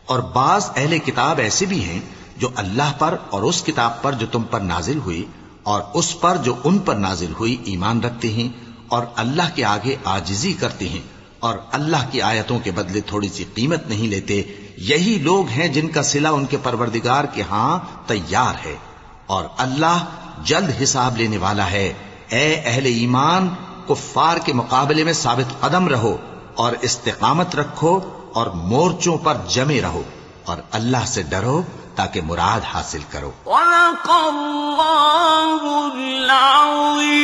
A: اور بعض اہل کتاب ایسے بھی ہیں جو اللہ پر اور اس کتاب پر جو تم پر نازل ہوئی اور اس پر جو ان پر نازل ہوئی ایمان رکھتے ہیں، اور اللہ کے آگے عاجزی کرتے ہیں، اور اللہ کی آیتوں کے بدلے تھوڑی سی قیمت نہیں لیتے۔ یہی لوگ ہیں جن کا صلہ ان کے پروردگار کے ہاں تیار ہے، اور اللہ جلد حساب لینے والا ہے۔ اے اہل ایمان، کفار کے مقابلے میں ثابت قدم رہو اور استقامت رکھو اور مورچوں پر جمے رہو، اور اللہ سے ڈرو تاکہ مراد حاصل کرو۔
B: صدق اللہ العظیم۔